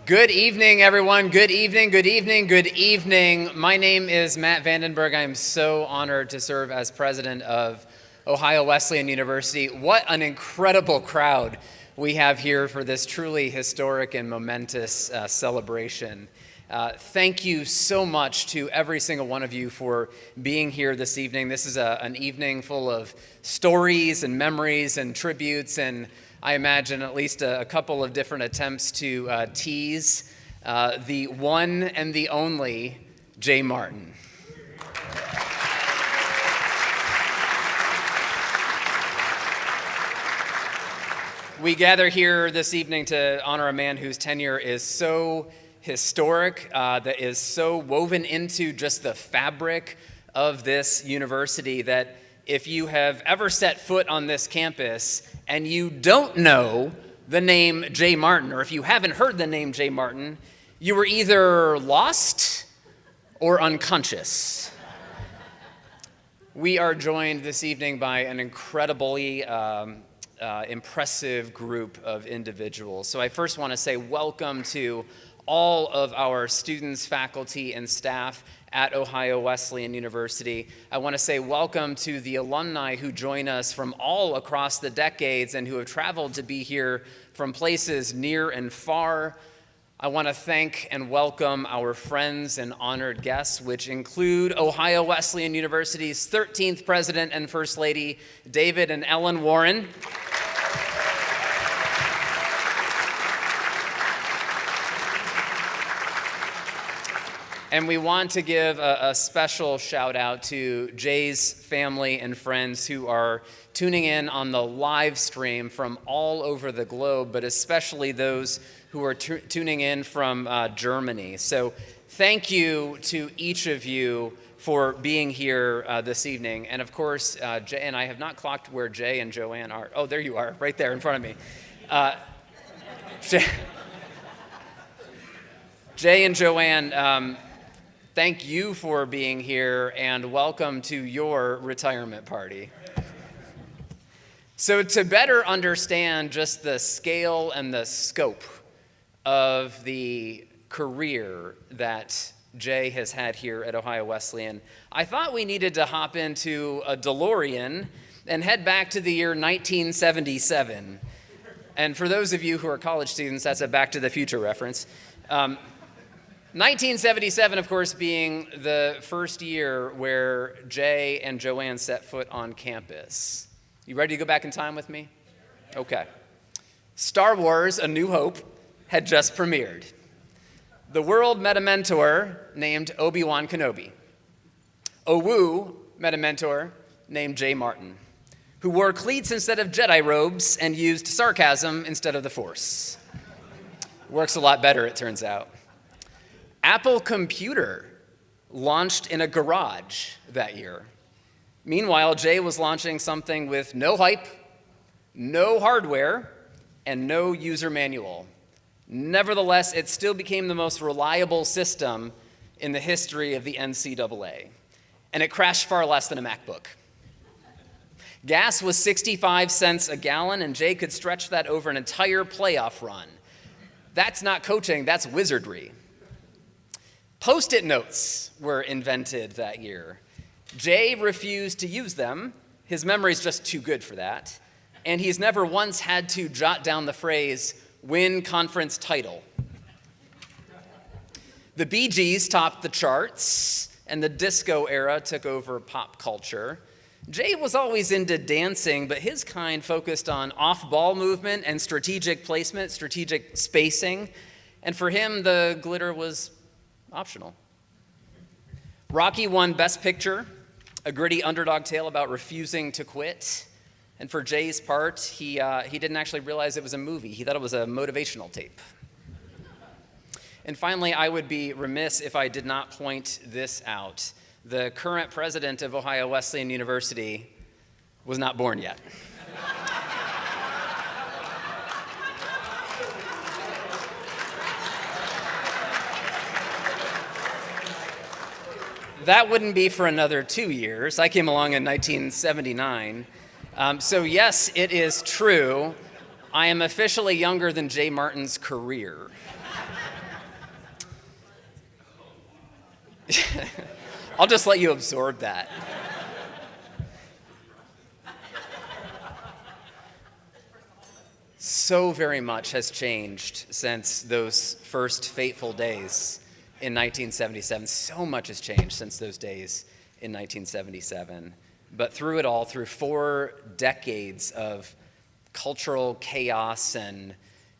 Good evening, everyone. Good evening, good evening, good evening. My name is Matt Vandenberg. I am so honored to serve as president of Ohio Wesleyan University. What an incredible crowd we have here for this truly historic and momentous celebration. Thank you so much to every single one of you for being here this evening. This is an evening full of stories and memories and tributes, and I imagine at least a couple of different attempts to tease the one and the only Jay Martin. We gather here this evening to honor a man whose tenure is so historic, that is so woven into just the fabric of this university that if you have ever set foot on this campus and you don't know the name Jay Martin, or if you haven't heard the name Jay Martin, you were either lost or unconscious. We are joined this evening by an incredibly impressive group of individuals. So I first want to say welcome to all of our students, faculty, and staff at Ohio Wesleyan University. I want to say welcome to the alumni who join us from all across the decades and who have traveled to be here from places near and far. I want to thank and welcome our friends and honored guests, which include Ohio Wesleyan University's 13th President and First Lady, David and Ellen Warren. And we want to give a special shout out to Jay's family and friends who are tuning in on the live stream from all over the globe, but especially those who are tuning in from Germany. So thank you to each of you for being here this evening. And of course, Jay and I have not clocked where Jay and Joanne are. Oh, there you are, right there in front of me. Jay and Joanne, thank you for being here and welcome to your retirement party. So to better understand just the scale and the scope of the career that Jay has had here at Ohio Wesleyan, I thought we needed to hop into a DeLorean and head back to the year 1977. And for those of you who are college students, that's a Back to the Future reference. 1977, of course, being the first year where Jay and Joanne set foot on campus. You ready to go back in time with me? Okay. Star Wars: A New Hope had just premiered. The world met a mentor named Obi-Wan Kenobi. Owu met a mentor named Jay Martin, who wore cleats instead of Jedi robes and used sarcasm instead of the Force. Works a lot better, it turns out. Apple Computer launched in a garage that year. Meanwhile, Jay was launching something with no hype, no hardware, and no user manual. Nevertheless, it still became the most reliable system in the history of the NCAA, and it crashed far less than a MacBook. Gas was 65 cents a gallon, and Jay could stretch that over an entire playoff run. That's not coaching, that's wizardry. Post-it notes were invented that year. Jay refused to use them. His memory's just too good for that. And he's never once had to jot down the phrase, "win conference title." The Bee Gees topped the charts, and the disco era took over pop culture. Jay was always into dancing, but his kind focused on off-ball movement and strategic placement, strategic spacing. And for him, the glitter was optional. Rocky won Best Picture, a gritty underdog tale about refusing to quit. And for Jay's part, he didn't actually realize it was a movie. He thought it was a motivational tape. And finally, I would be remiss if I did not point this out. The current president of Ohio Wesleyan University was not born yet. That wouldn't be for another 2 years. I came along in 1979. So yes, it is true. I am officially younger than Jay Martin's career. I'll just let you absorb that. So very much has changed since those first fateful days in 1977. So much has changed since those days in 1977. But through it all, through 4 decades of cultural chaos and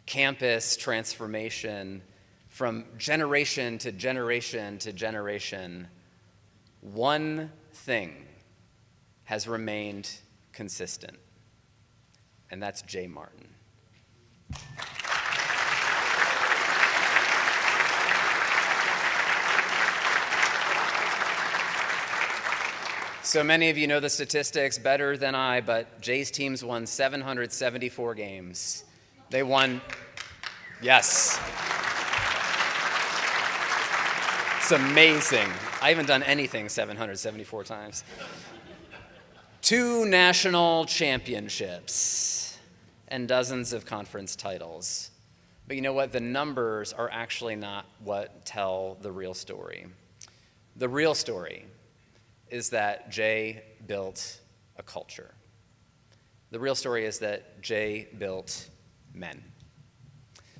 campus transformation, from generation to generation to generation, one thing has remained consistent, and that's Jay Martin. So many of you know the statistics better than I, but Jay's teams won 774 games. They won, yes. It's amazing. I haven't done anything 774 times. 2 national championships and dozens of conference titles. But you know what? The numbers are actually not what tell the real story. The real story is that Jay built a culture. The real story is that Jay built men.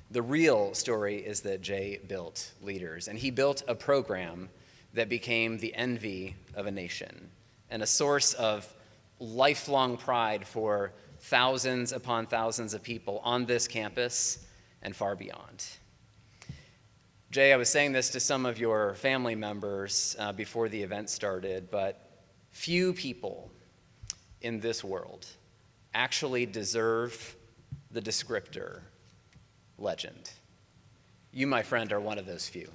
The real story is that Jay built leaders, and he built a program that became the envy of a nation and a source of lifelong pride for thousands upon thousands of people on this campus and far beyond. Jay, I was saying this to some of your family members before the event started, but few people in this world actually deserve the descriptor legend. You, my friend, are one of those few.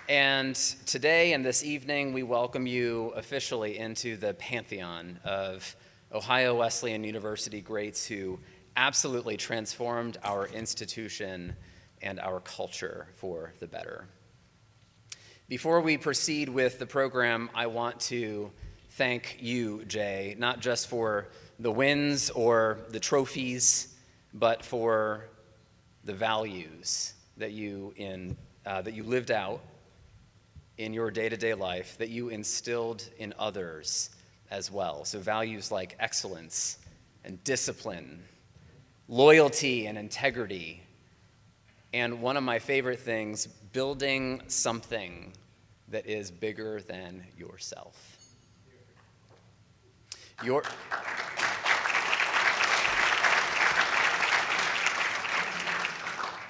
And today and this evening, we welcome you officially into the pantheon of Ohio Wesleyan University greats who absolutely transformed our institution and our culture for the better. Before we proceed with the program, I want to thank you, Jay, not just for the wins or the trophies, but for the values that you lived out in your day-to-day life, that you instilled in others as well. So values like excellence and discipline, loyalty and integrity, and one of my favorite things, building something that is bigger than yourself.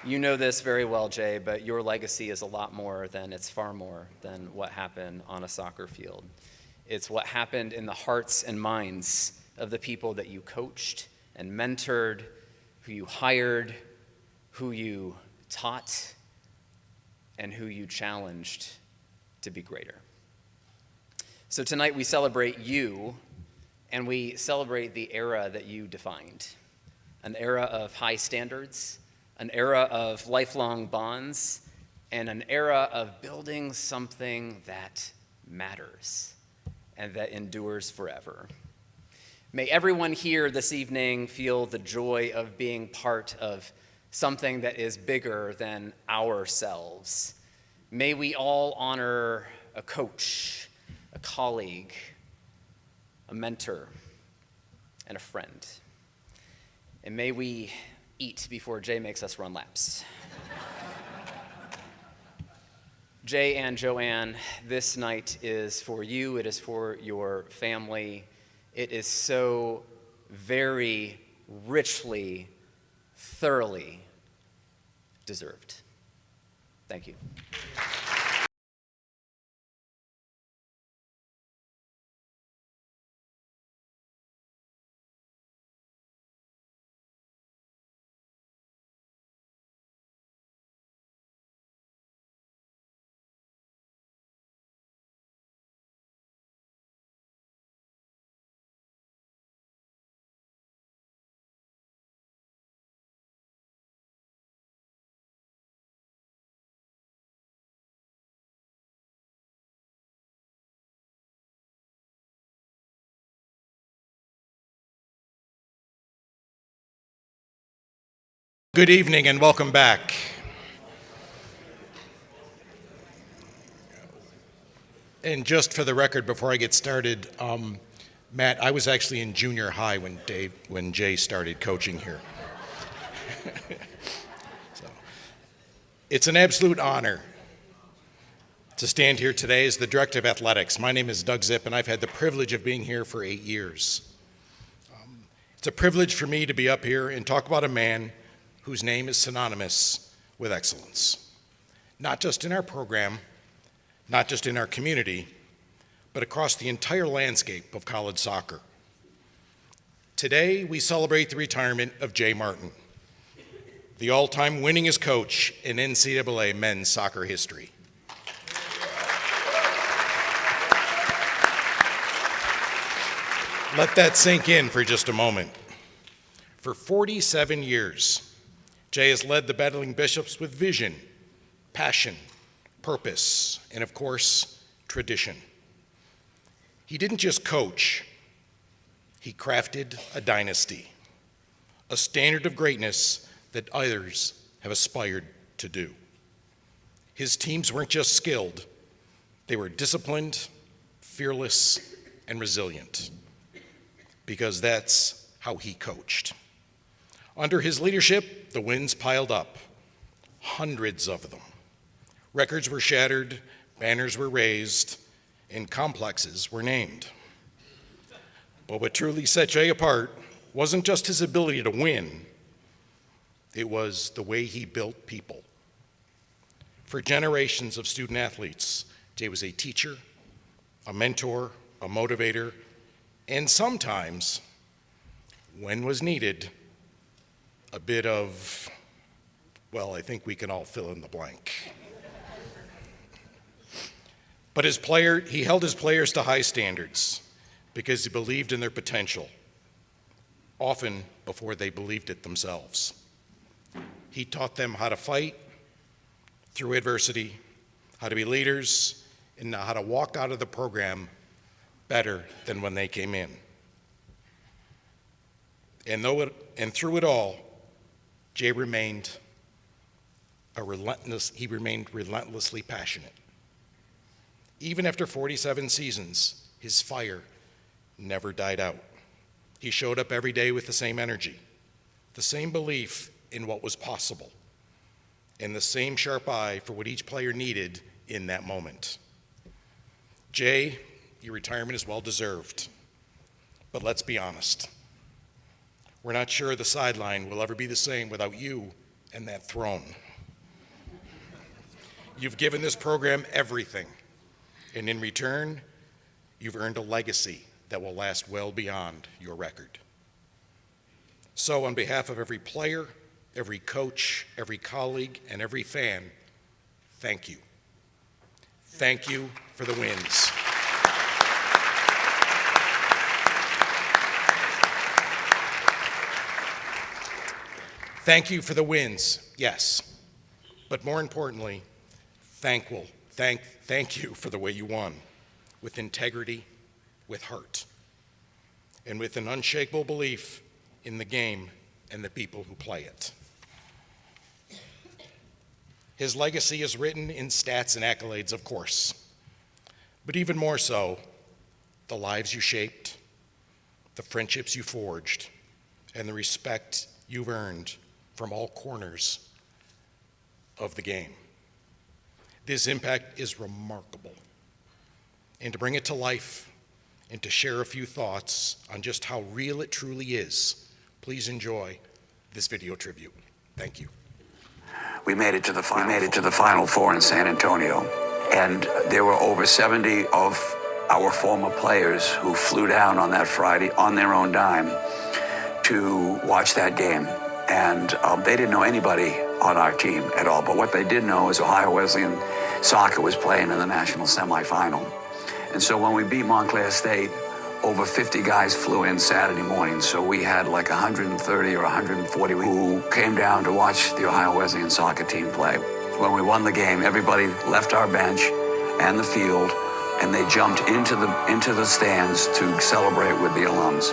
You know this very well, Jay, but your legacy is a lot more than, it's far more than what happened on a soccer field. It's what happened in the hearts and minds of the people that you coached and mentored, who you hired, who you taught, and who you challenged to be greater. So tonight we celebrate you, and we celebrate the era that you defined, an era of high standards, an era of lifelong bonds, and an era of building something that matters and that endures forever. May everyone here this evening feel the joy of being part of something that is bigger than ourselves. May we all honor a coach, a colleague, a mentor, and a friend. And may we eat before Jay makes us run laps. Jay and Joanne, this night is for you. It is for your family. It is so very richly, thoroughly deserved. Thank you. Good evening and welcome back. And just for the record, before I get started, Matt, I was actually in junior high when Jay started coaching here. So, it's an absolute honor to stand here today as the Director of Athletics. My name is Doug Zipp, and I've had the privilege of being here for 8 years. It's a privilege for me to be up here and talk about a man whose name is synonymous with excellence, not just in our program, not just in our community, but across the entire landscape of college soccer. Today, we celebrate the retirement of Jay Martin, the all-time winningest coach in NCAA men's soccer history. Let that sink in for just a moment. For 47 years, Jay has led the Battling Bishops with vision, passion, purpose, and of course, tradition. He didn't just coach, he crafted a dynasty, a standard of greatness that others have aspired to do. His teams weren't just skilled, they were disciplined, fearless, and resilient, because that's how he coached. Under his leadership, the wins piled up, hundreds of them. Records were shattered, banners were raised, and complexes were named. But what truly set Jay apart wasn't just his ability to win, it was the way he built people. For generations of student athletes, Jay was a teacher, a mentor, a motivator, and sometimes, when was needed, a bit of, well, I think we can all fill in the blank. But he held his players to high standards because he believed in their potential, often before they believed it themselves. He taught them how to fight through adversity, how to be leaders, and how to walk out of the program better than when they came in. And through it all, Jay remained relentlessly passionate. Even after 47 seasons, his fire never died out. He showed up every day with the same energy, the same belief in what was possible, and the same sharp eye for what each player needed in that moment. Jay, your retirement is well deserved, but let's be honest. We're not sure the sideline will ever be the same without you and that throne. You've given this program everything, and in return, you've earned a legacy that will last well beyond your record. So on behalf of every player, every coach, every colleague, and every fan, thank you. Thank you for the wins. Thank you for the wins, yes, but more importantly, thank you for the way you won, with integrity, with heart, and with an unshakable belief in the game and the people who play it. His legacy is written in stats and accolades, of course, but even more so, the lives you shaped, the friendships you forged, and the respect you've earned from all corners of the game. This impact is remarkable. And to bring it to life and to share a few thoughts on just how real it truly is, please enjoy this video tribute. Thank you. We made it to the Final Four in San Antonio, and there were over 70 of our former players who flew down on that Friday on their own dime to watch that game. And they didn't know anybody on our team at all. But what they did know is Ohio Wesleyan soccer was playing in the national semifinal. And so when we beat Montclair State, over 50 guys flew in Saturday morning. So we had like 130 or 140 who came down to watch the Ohio Wesleyan soccer team play. When we won the game, everybody left our bench and the field, and they jumped into the stands to celebrate with the alums.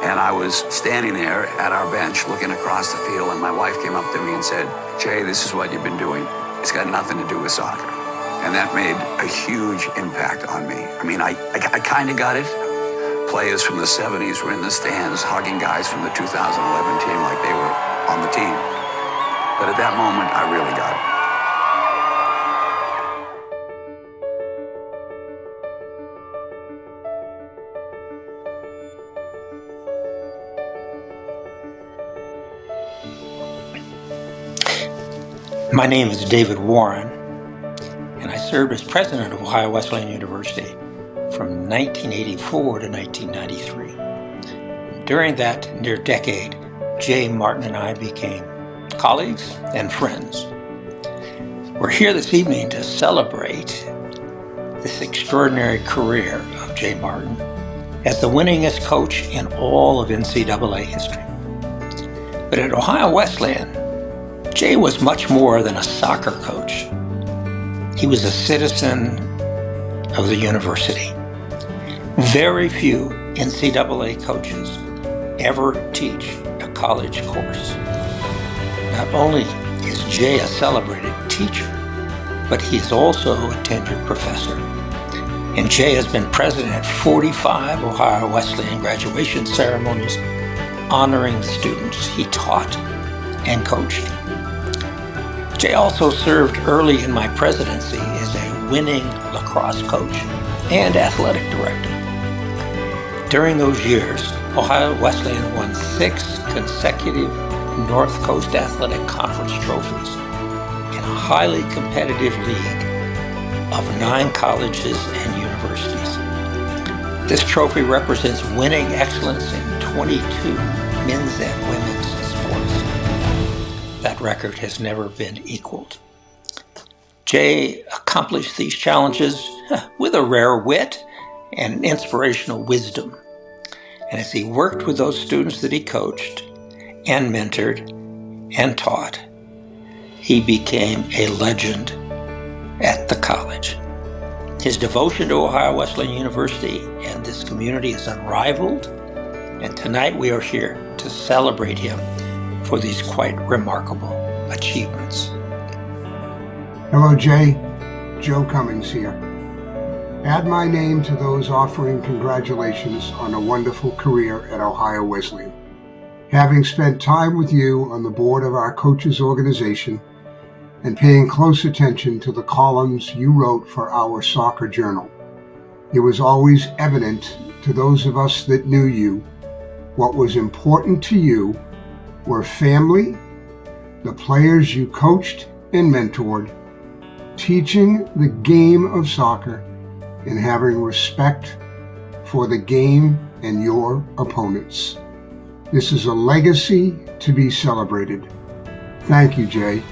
And I was standing there at our bench looking across the field, and my wife came up to me and said, "Jay, this is what you've been doing. It's got nothing to do with soccer." And that made a huge impact on me. I mean, I kind of got it. Players from the 70s were in the stands hugging guys from the 2011 team like they were on the team. But at that moment, I really got it. My name is David Warren, and I served as president of Ohio Wesleyan University from 1984 to 1993. During that near decade, Jay, Martin, and I became colleagues and friends. We're here this evening to celebrate this extraordinary career of Jay Martin as the winningest coach in all of NCAA history. But at Ohio Wesleyan, Jay was much more than a soccer coach. He was a citizen of the university. Very few NCAA coaches ever teach a college course. Not only is Jay a celebrated teacher, but he's also a tenured professor. And Jay has been president at 45 Ohio Wesleyan graduation ceremonies, honoring the students he taught and coached. Jay also served early in my presidency as a winning lacrosse coach and athletic director. During those years, Ohio Wesleyan won 6 consecutive North Coast Athletic Conference trophies in a highly competitive league of 9 colleges and universities. This trophy represents winning excellence in 22 men's and women's sports. That record has never been equaled. Jay accomplished these challenges with a rare wit and an inspirational wisdom. And as he worked with those students that he coached and mentored and taught, he became a legend at the college. His devotion to Ohio Wesleyan University and this community is unrivaled, and tonight we are here to celebrate him for these quite remarkable achievements. Hello, Jay. Joe Cummings here. Add my name to those offering congratulations on a wonderful career at Ohio Wesleyan. Having spent time with you on the board of our coaches organization and paying close attention to the columns you wrote for our soccer journal, it was always evident to those of us that knew you what was important to you were family, the players you coached and mentored, teaching the game of soccer, and having respect for the game and your opponents. This is a legacy to be celebrated. Thank you, Jay,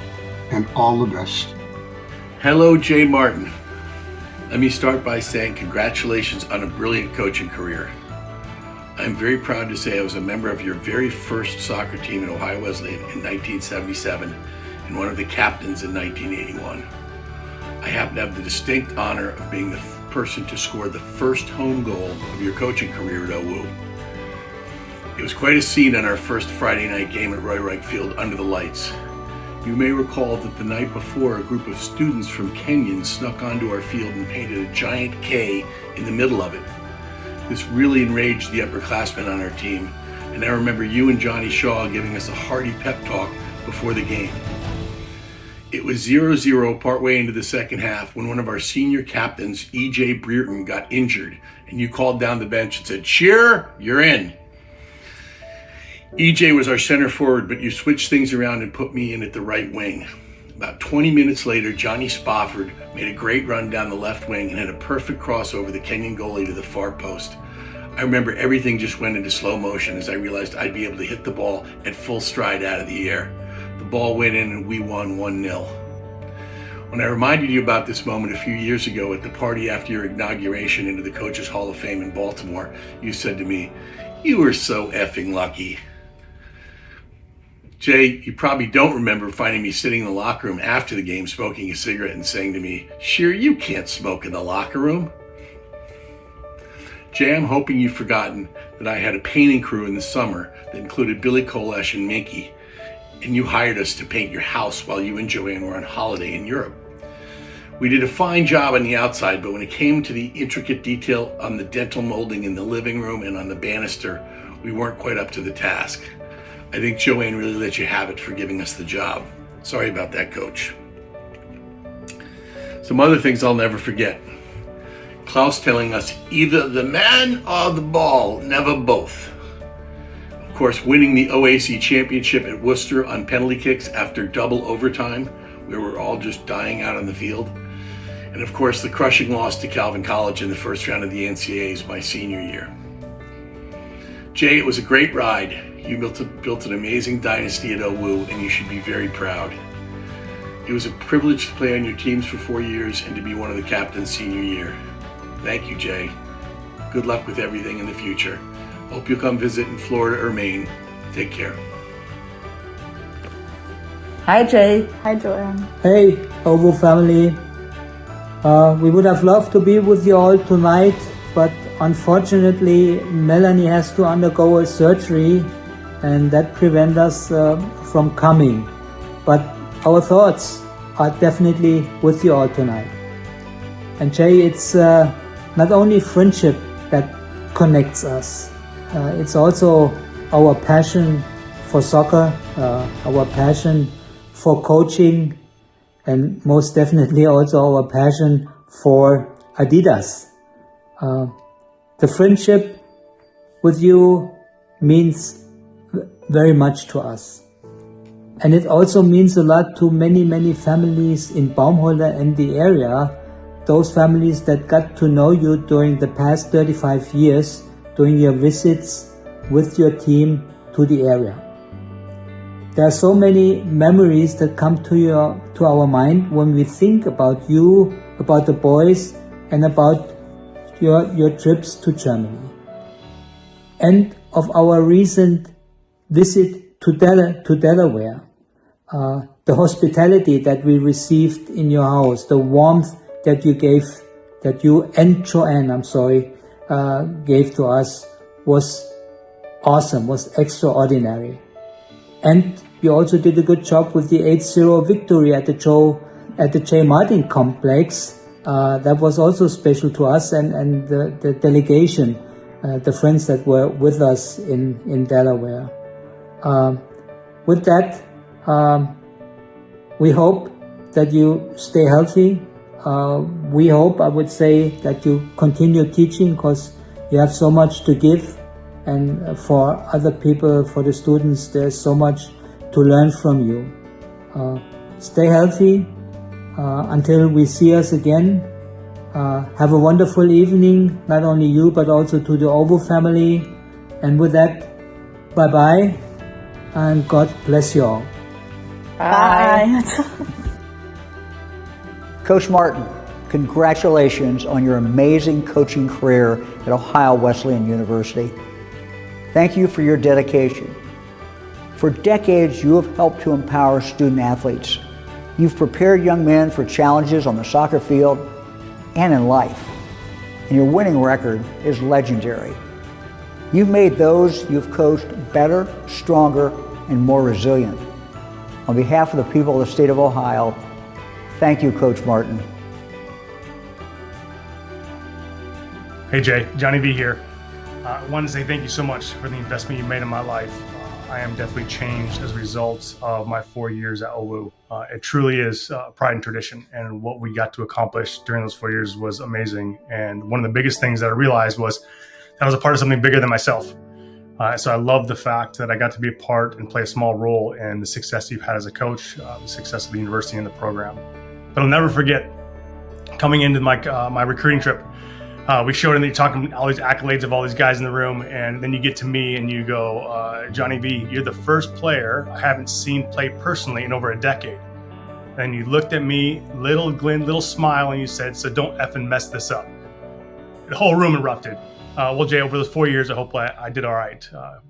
and all the best. Hello, Jay Martin. Let me start by saying congratulations on a brilliant coaching career. I'm very proud to say I was a member of your very first soccer team at Ohio Wesleyan in 1977 and one of the captains in 1981. I happen to have the distinct honor of being the person to score the first home goal of your coaching career at OU. It was quite a scene on our first Friday night game at Roy Wright Field under the lights. You may recall that the night before, a group of students from Kenyon snuck onto our field and painted a giant K in the middle of it. This really enraged the upperclassmen on our team, and I remember you and Johnny Shaw giving us a hearty pep talk before the game. It was 0-0 partway into the second half when one of our senior captains, E.J. Brereton, got injured, and you called down the bench and said, "Shearer, you're in." E.J. was our center forward, but you switched things around and put me in at the right wing. About 20 minutes later, Johnny Spofford made a great run down the left wing and had a perfect cross over the Kenyon goalie to the far post. I remember everything just went into slow motion as I realized I'd be able to hit the ball at full stride out of the air. The ball went in and we won 1-0. When I reminded you about this moment a few years ago at the party after your inauguration into the Coaches Hall of Fame in Baltimore, you said to me, "You were so effing lucky." Jay, you probably don't remember finding me sitting in the locker room after the game smoking a cigarette and saying to me, "Shearer, you can't smoke in the locker room." Jay, I'm hoping you've forgotten that I had a painting crew in the summer that included Billy Kolesh and Minky, and you hired us to paint your house while you and Joanne were on holiday in Europe. We did a fine job on the outside, but when it came to the intricate detail on the dental molding in the living room and on the banister, we weren't quite up to the task. I think Joanne really let you have it for giving us the job. Sorry about that, Coach. Some other things I'll never forget. Klaus telling us either the man or the ball, never both. Of course, winning the OAC championship at Worcester on penalty kicks after double overtime, where we're all just dying out on the field. And of course, the crushing loss to Calvin College in the first round of the NCAAs my senior year. Jay, it was a great ride. You built an amazing dynasty at OWU, and you should be very proud. It was a privilege to play on your teams for 4 years and to be one of the captains senior year. Thank you, Jay. Good luck with everything in the future. Hope you'll come visit in Florida or Maine. Take care. Hi, Jay. Hi, Joanne. Hey, OWU family. We would have loved to be with you all tonight, but unfortunately, Melanie has to undergo a surgery, and that prevents us from coming. But our thoughts are definitely with you all tonight. And Jay, it's not only friendship that connects us. It's also our passion for soccer, our passion for coaching, and most definitely also our passion for Adidas. The friendship with you means very much to us. And it also means a lot to many, many families in Baumholder and the area, those families that got to know you during the past 35 years, during your visits with your team to the area. There are so many memories that come to our mind when we think about you, about the boys, and about your trips to Germany. And of our recent visit to Delaware. The hospitality that we received in your house, the warmth that you and Joanne, gave to us was awesome, was extraordinary. And you also did a good job with the 8-0 victory at the J. Martin complex. That was also special to us and the delegation, the friends that were with us in Delaware. With that, we hope that you stay healthy. We hope, I would say, that you continue teaching because you have so much to give. And for other people, for the students, there's so much to learn from you. Stay healthy until we see us again. Have a wonderful evening, not only you, but also to the OWU family. And with that, bye-bye, and God bless you all. Bye. Coach Martin, congratulations on your amazing coaching career at Ohio Wesleyan University. Thank you for your dedication. For decades, you have helped to empower student athletes. You've prepared young men for challenges on the soccer field and in life. And your winning record is legendary. You've made those you've coached better, stronger, and more resilient. On behalf of the people of the state of Ohio, thank you, Coach Martin. Hey Jay, Johnny V here. I wanted to say thank you so much for the investment you made in my life. I am definitely changed as a result of my 4 years at OWU. It truly is pride and tradition, and what we got to accomplish during those 4 years was amazing. And one of the biggest things that I realized was that I was a part of something bigger than myself. So I love the fact that I got to be a part and play a small role in the success you've had as a coach, the success of the university and the program. But I'll never forget coming into my recruiting trip. We showed him that you're talking all these accolades of all these guys in the room, and then you get to me and you go, Johnny V, you're the first player I haven't seen play personally in over a decade. And you looked at me, little smile, and you said, so don't effing mess this up. The whole room erupted. Well, Jay, over those 4 years, I hope I did all right.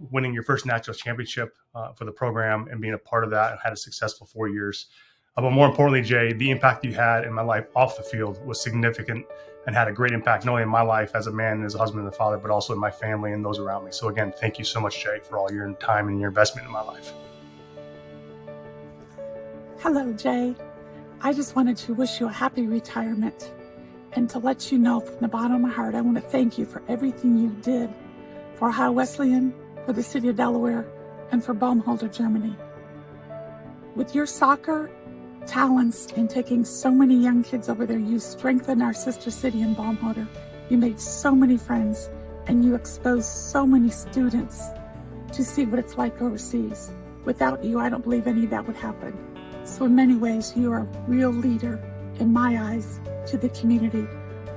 Winning your first national championship for the program and being a part of that and had a successful 4 years. But more importantly, Jay, the impact you had in my life off the field was significant and had a great impact not only in my life as a man and as a husband and a father, but also in my family and those around me. So again, thank you so much, Jay, for all your time and your investment in my life. Hello, Jay. I just wanted to wish you a happy retirement and to let you know from the bottom of my heart, I want to thank you for everything you did for Ohio Wesleyan, for the city of Delaware, and for Baumholder, Germany. With your soccer talents and taking so many young kids over there, you strengthened our sister city in Baumholder. You made so many friends, and you exposed so many students to see what it's like overseas. Without you, I don't believe any of that would happen. So in many ways, you are a real leader, in my eyes, to the community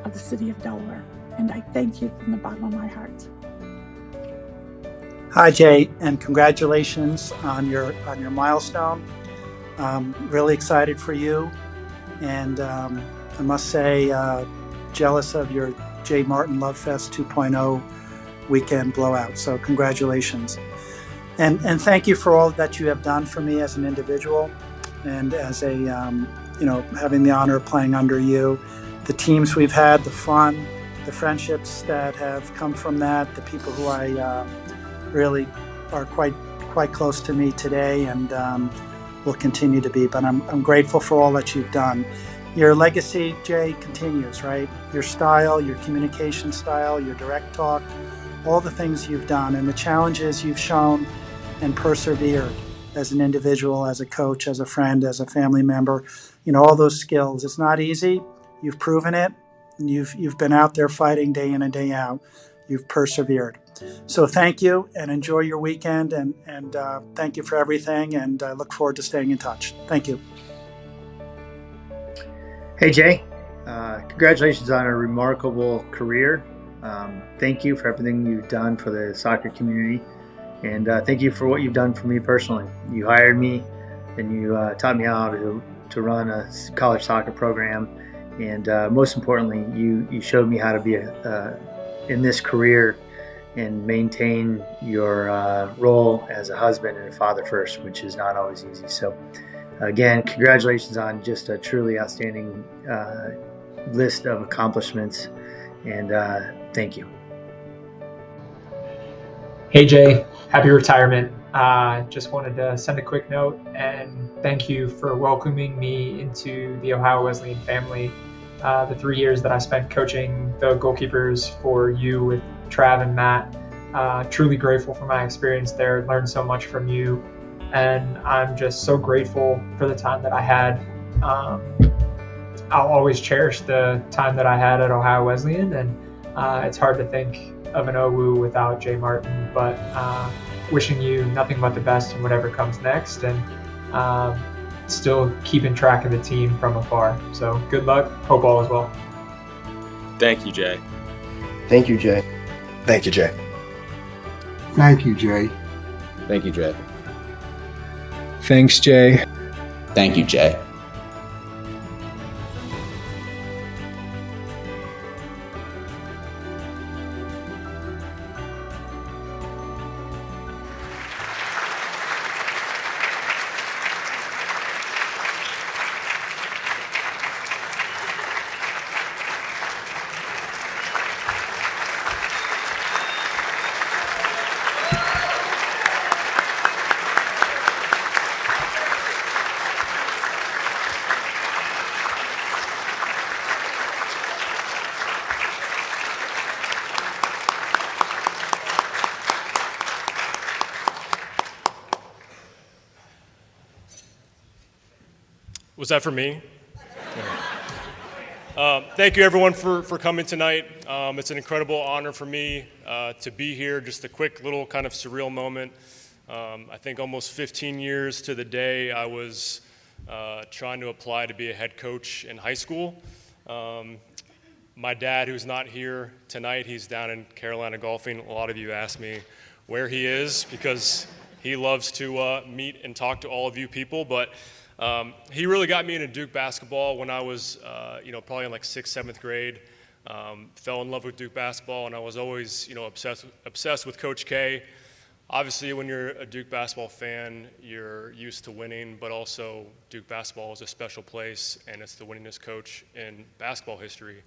of the city of Delaware. And I thank you from the bottom of my heart. Hi, Jay, and congratulations on your milestone. Really excited for you, and I must say, jealous of your Jay Martin Love Fest 2.0 weekend blowout. So congratulations, and thank you for all that you have done for me as an individual, and as a having the honor of playing under you, the teams we've had, the fun, the friendships that have come from that, the people who I really are quite close to me today, and will continue to be. But I'm grateful for all that you've done. Your legacy, Jay, continues, right? Your style, your communication style, your direct talk, all the things you've done and the challenges you've shown and persevered as an individual, as a coach, as a friend, as a family member, all those skills. It's not easy. You've proven it. You've been out there fighting day in and day out. You've persevered. So thank you, and enjoy your weekend, and thank you for everything, and I look forward to staying in touch. Thank you. Hey, Jay. Congratulations on a remarkable career. Thank you for everything you've done for the soccer community, and thank you for what you've done for me personally. You hired me, and you taught me how to run a college soccer program, and most importantly, you showed me how to be in this career and maintain your role as a husband and a father first, which is not always easy. So again, congratulations on just a truly outstanding list of accomplishments, and thank you. Hey Jay, happy retirement. Just wanted to send a quick note and thank you for welcoming me into the Ohio Wesleyan family. The 3 years that I spent coaching the goalkeepers for you with Trav and Matt, truly grateful for my experience there, learned so much from you, and I'm just so grateful for the time that I had. I'll always cherish the time that I had at Ohio Wesleyan, and it's hard to think of an OWU without Jay Martin, but wishing you nothing but the best in whatever comes next, and still keeping track of the team from afar. So good luck, hope all is well. Thank you, Jay. Thank you, Jay. Thank you, Jay. Thank you, Jay. Thank you, Jay. Thanks, Jay. Thank you, Jay. Was that for me? Thank you, everyone, for coming tonight. It's an incredible honor for me to be here. Just a quick little kind of surreal moment. I think almost 15 years to the day I was trying to apply to be a head coach in high school. My dad, who's not here tonight, he's down in Carolina golfing. A lot of you ask me where he is because he loves to meet and talk to all of you people, but he really got me into Duke basketball when I was, probably in like 6th, 7th grade. Fell in love with Duke basketball, and I was always, obsessed with Coach K. Obviously, when you're a Duke basketball fan, you're used to winning, but also Duke basketball is a special place, and it's the winningest coach in basketball history.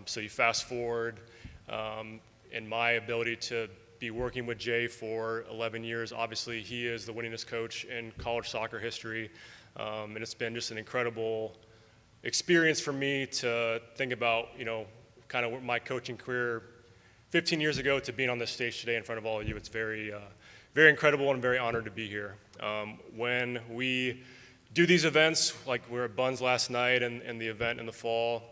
So you fast forward, in my ability to be working with Jay for 11 years, obviously he is the winningest coach in college soccer history, and it's been just an incredible experience for me to think about, kind of my coaching career 15 years ago to being on this stage today in front of all of you. It's very, very incredible, and very honored to be here. When we do these events, like we were at Buns last night and the event in the fall,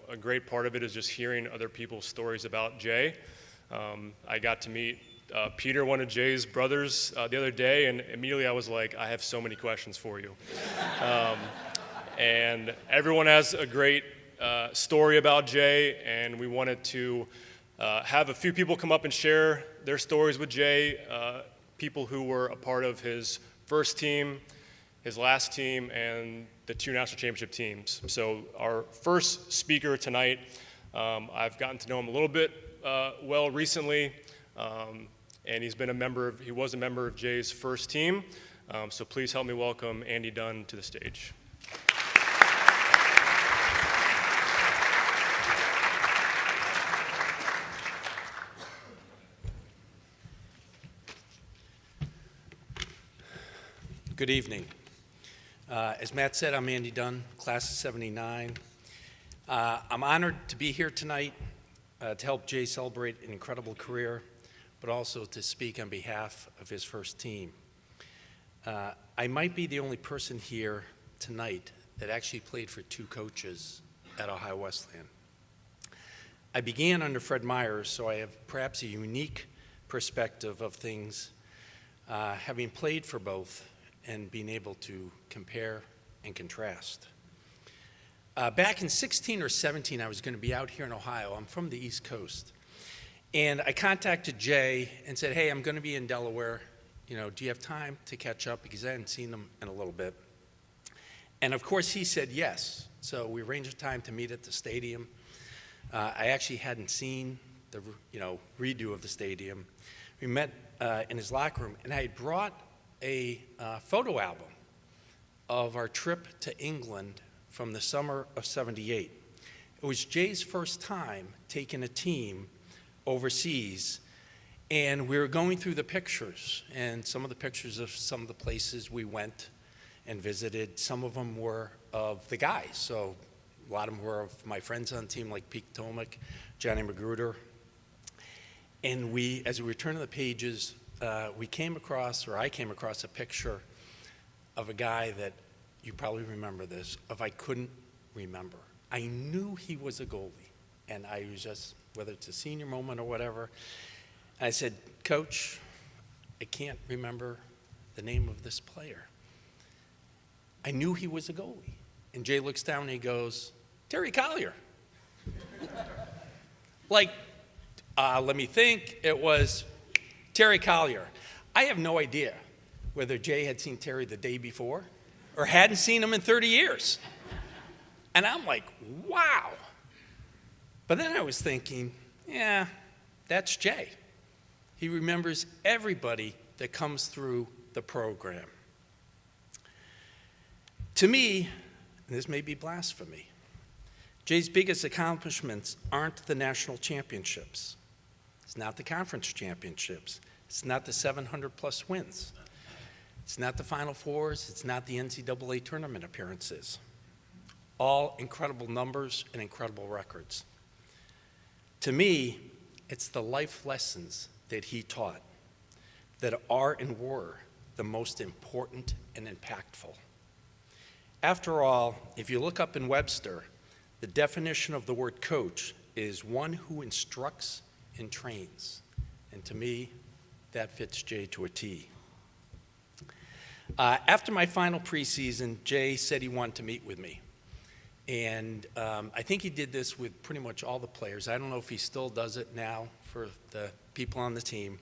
a great part of it is just hearing other people's stories about Jay. I got to meet Peter, one of Jay's brothers, the other day, and immediately I was like, I have so many questions for you. And everyone has a great story about Jay, and we wanted to have a few people come up and share their stories with Jay, people who were a part of his first team, his last team, and the 2 national championship teams. So our first speaker tonight, I've gotten to know him a little bit well recently, and he was a member of Jay's first team. So please help me welcome Andy Dunn to the stage. Good evening. As Matt said, I'm Andy Dunn, class of '79. I'm honored to be here tonight to help Jay celebrate an incredible career, but also to speak on behalf of his first team. I might be the only person here tonight that actually played for 2 coaches at Ohio Wesleyan. I began under Fred Myers, so I have perhaps a unique perspective of things, having played for both and being able to compare and contrast. Back in 16 or 17, I was going to be out here in Ohio. I'm from the East Coast. And I contacted Jay and said, hey, I'm going to be in Delaware. Do you have time to catch up? Because I hadn't seen him in a little bit. And of course, he said yes. So we arranged a time to meet at the stadium. I actually hadn't seen the redo of the stadium. We met in his locker room, and I had brought a photo album of our trip to England from the summer of '78. It was Jay's first time taking a team overseas, and we were going through the pictures, and some of the pictures of some of the places we went and visited, some of them were of the guys. So a lot of them were of my friends on the team, like Pete Tomic, Johnny Magruder. And as we were turning the pages, I came across a picture of a guy that, you probably remember this, I couldn't remember. I knew he was a goalie, and I was just, whether it's a senior moment or whatever, and I said, Coach, I can't remember the name of this player. I knew he was a goalie. And Jay looks down and he goes, Terry Collier. Let me think, it was Terry Collier. I have no idea whether Jay had seen Terry the day before or hadn't seen him in 30 years. And I'm like, wow. But then I was thinking, yeah, that's Jay. He remembers everybody that comes through the program. To me, and this may be blasphemy, Jay's biggest accomplishments aren't the national championships. It's not the conference championships. It's not the 700-plus wins. It's not the Final Fours. It's not the NCAA tournament appearances. All incredible numbers and incredible records. To me, it's the life lessons that he taught that are and were the most important and impactful. After all, if you look up in Webster, the definition of the word coach is one who instructs and trains. And to me, that fits Jay to a T. After my final preseason, Jay said he wanted to meet with me. And I think he did this with pretty much all the players. I don't know if he still does it now for the people on the team.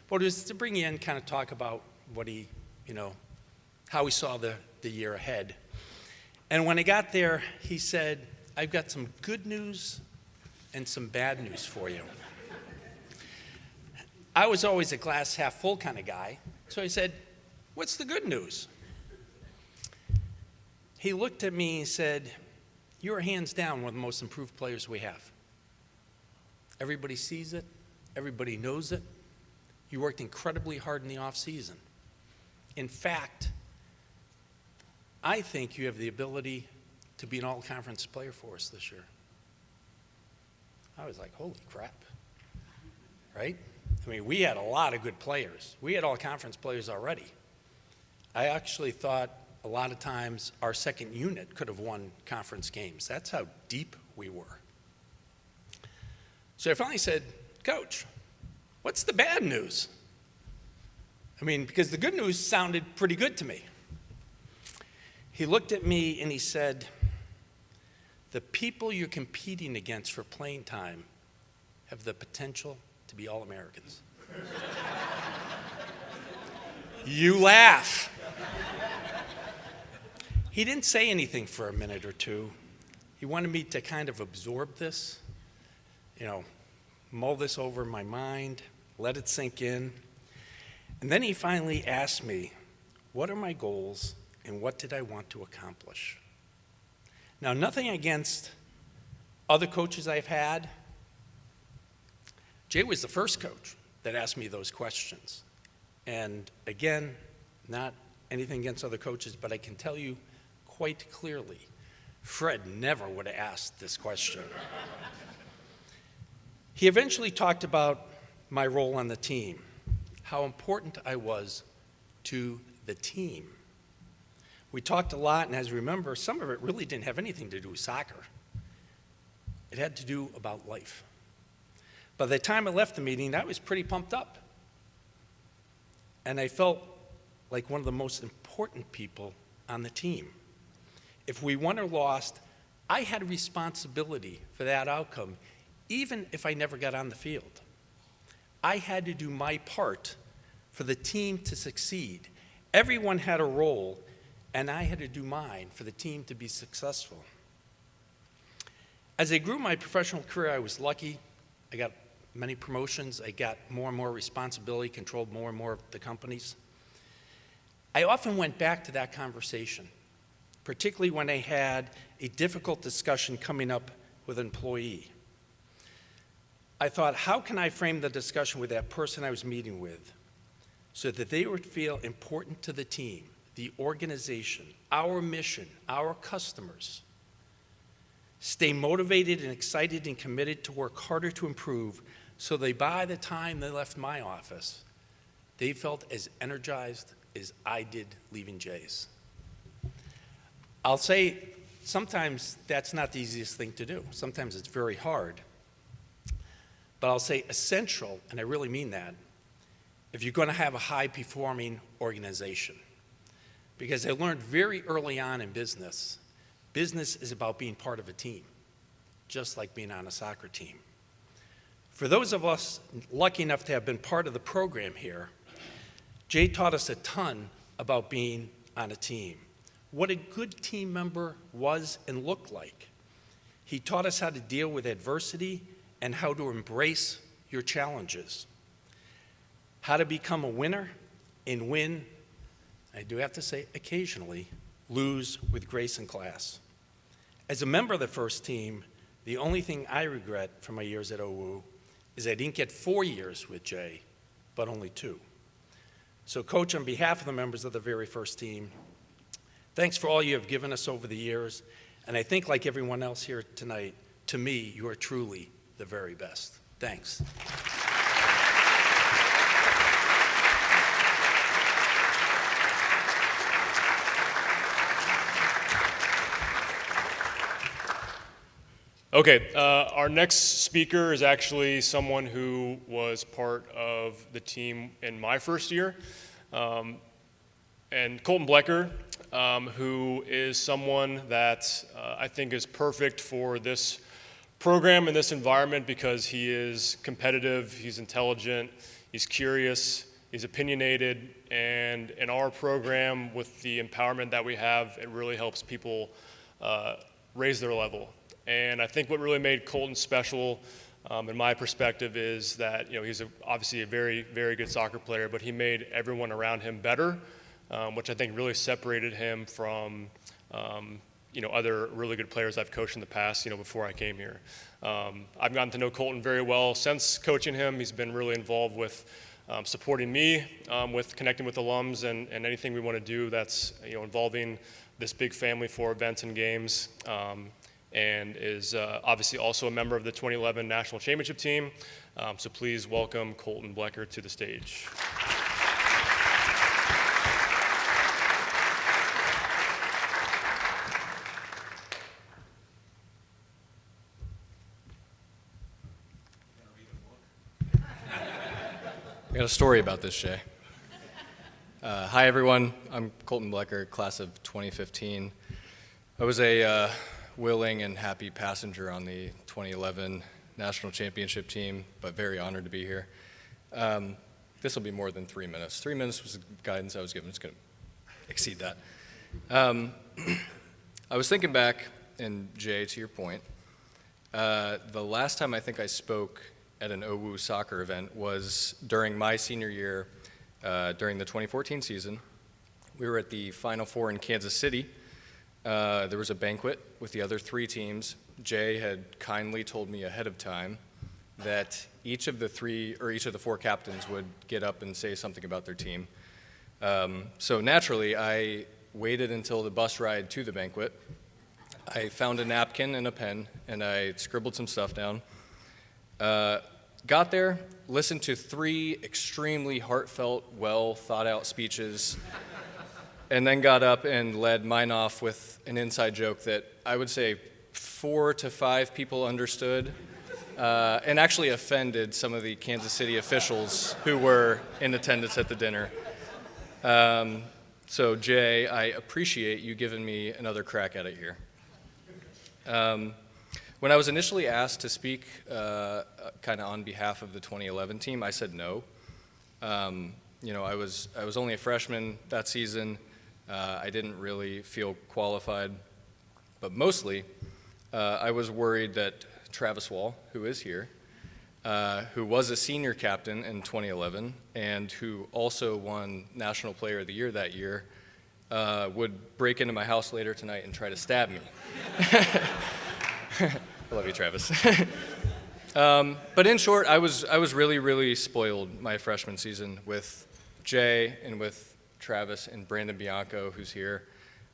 But it was to bring you in, kind of talk about what he, how he saw the year ahead. And when I got there, he said, I've got some good news and some bad news for you. I was always a glass half full kind of guy, so I said, "What's the good news?" He looked at me and said, "You're hands down one of the most improved players we have. Everybody sees it. Everybody knows it. You worked incredibly hard in the off season. In fact, I think you have the ability to be an all-conference player for us this year." I was like, holy crap, right? I mean, we had a lot of good players. We had all-conference players already. I actually thought a lot of times our second unit could have won conference games. That's how deep we were. So I finally said, "Coach, what's the bad news?" I mean, because the good news sounded pretty good to me. He looked at me and he said, "The people you're competing against for playing time have the potential to be All-Americans." You laugh. He didn't say anything for a minute or two. He wanted me to kind of absorb this, mull this over in my mind, let it sink in. And then he finally asked me, what are my goals and what did I want to accomplish? Now, nothing against other coaches I've had. Jay was the first coach that asked me those questions. And again, not anything against other coaches, but I can tell you quite clearly, Fred never would have asked this question. He eventually talked about my role on the team, how important I was to the team. We talked a lot, and as you remember, some of it really didn't have anything to do with soccer. It had to do about life. By the time I left the meeting, I was pretty pumped up. And I felt like one of the most important people on the team. If we won or lost, I had a responsibility for that outcome, even if I never got on the field. I had to do my part for the team to succeed. Everyone had a role, and I had to do mine for the team to be successful. As I grew my professional career, I was lucky. I got many promotions. I got more and more responsibility, controlled more and more of the companies. I often went back to that conversation, particularly when I had a difficult discussion coming up with an employee. I thought, how can I frame the discussion with that person I was meeting with so that they would feel important to the team, the organization, our mission, our customers, stay motivated and excited and committed to work harder to improve so that by the time they left my office, they felt as energized as I did leaving Jay's. I'll say sometimes that's not the easiest thing to do. Sometimes it's very hard. But I'll say essential, and I really mean that, if you're going to have a high-performing organization. Because I learned very early on in business, business is about being part of a team, just like being on a soccer team. For those of us lucky enough to have been part of the program here, Jay taught us a ton about being on a team, what a good team member was and looked like. He taught us how to deal with adversity and how to embrace your challenges, how to become a winner and win, I do have to say occasionally, lose with grace and class. As a member of the first team, the only thing I regret from my years at OU is I didn't get 4 years with Jay, but only 2. So, Coach, on behalf of the members of the very first team, thanks for all you have given us over the years, and I think like everyone else here tonight, to me, you are truly the very best. Thanks. Okay, our next speaker is actually someone who was part of the team in my first year, and Colton Blecker, who is someone that I think is perfect for this program and this environment because he is competitive, he's intelligent, he's curious, he's opinionated, and in our program with the empowerment that we have, it really helps people raise their level. And I think what really made Colton special And my perspective is that he's obviously a very, very good soccer player, but he made everyone around him better, which I think really separated him from other really good players I've coached in the past, before I came here. I've gotten to know Colton very well since coaching him. He's been really involved with supporting me, with connecting with alums and anything we want to do that's involving this big family for events and games, and is obviously also a member of the 2011 National Championship team. So please welcome Colton Blecker to the stage. I got a story about this, Jay. Hi, everyone. I'm Colton Blecker, class of 2015. I was a willing and happy passenger on the 2011 National Championship team, but very honored to be here. This will be more than 3 minutes. 3 minutes was the guidance I was given. It's going to exceed that. I was thinking back, and Jay, to your point, the last time I think I spoke at an OWU soccer event was during my senior year, during the 2014 season. We were at the Final Four in Kansas City. There was a banquet with the other 3 teams. Jay had kindly told me ahead of time that each of the 4 captains would get up and say something about their team. So naturally, I waited until the bus ride to the banquet. I found a napkin and a pen, and I scribbled some stuff down. Got there, listened to 3 extremely heartfelt, well thought out speeches, and then got up and led mine off with an inside joke that I would say 4 to 5 people understood, and actually offended some of the Kansas City officials who were in attendance at the dinner. So Jay, I appreciate you giving me another crack at it here. When I was initially asked to speak kind of on behalf of the 2011 team, I said no. I was only a freshman that season. I didn't really feel qualified, but mostly I was worried that Travis Wall, who is here, who was a senior captain in 2011 and who also won National Player of the Year that year, would break into my house later tonight and try to stab me. I love you, Travis. But in short, I was really, really spoiled my freshman season with Jay and with Travis and Brandon Bianco, who's here,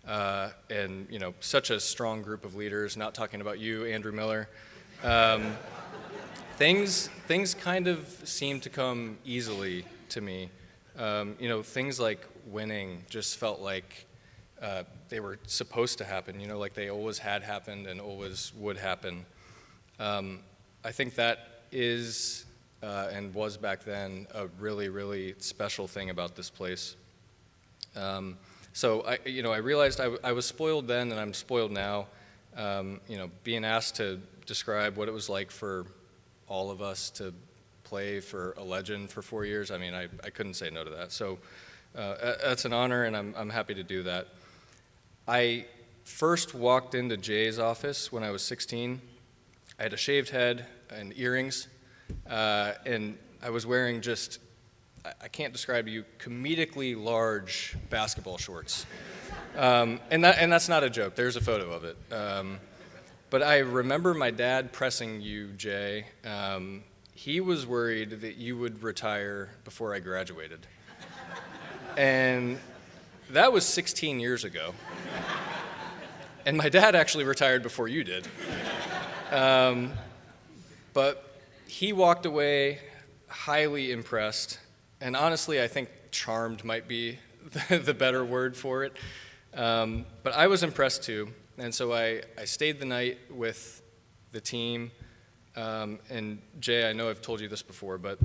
and such a strong group of leaders. Not talking about you, Andrew Miller. Things kind of seemed to come easily to me. Things like winning just felt like they were supposed to happen, like they always had happened and always would happen. I think that is and was back then a really, really special thing about this place. So I realized I was spoiled then and I'm spoiled now. Being asked to describe what it was like for all of us to play for a legend for 4 years, I couldn't say no to that. So that's an honor, and I'm happy to do that. I first walked into Jay's office when I was 16. I had a shaved head and earrings, and I was wearing just, I can't describe to you, comedically large basketball shorts. And that's not a joke. There's a photo of it. But I remember my dad pressing you, Jay. He was worried that you would retire before I graduated. And that was 16 years ago. And my dad actually retired before you did. But he walked away highly impressed, and honestly, I think charmed might be the better word for it. But I was impressed too, and so I stayed the night with the team. And Jay, I know I've told you this before, but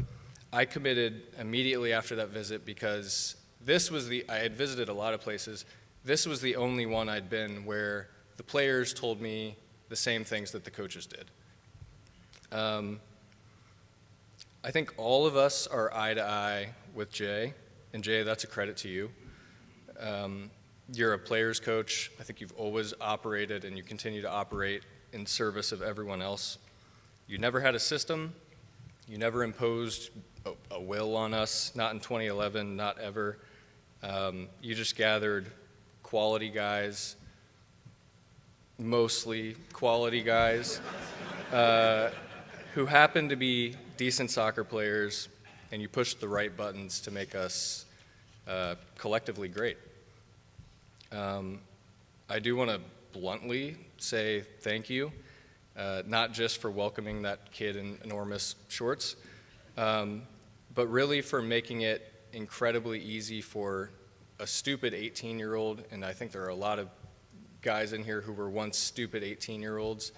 I committed immediately after that visit because I had visited a lot of places. This was the only one I'd been where the players told me the same things that the coaches did. I think all of us are eye to eye with Jay, and Jay, that's a credit to you. You're a player's coach. I think you've always operated and you continue to operate in service of everyone else. You never had a system. You never imposed a will on us, not in 2011, not ever. You just gathered quality guys, mostly quality guys, who happened to be decent soccer players, and you pushed the right buttons to make us collectively great. I do want to bluntly say thank you, not just for welcoming that kid in enormous shorts, but really for making it incredibly easy for a stupid 18-year-old, and I think there are a lot of guys in here who were once stupid 18-year-olds,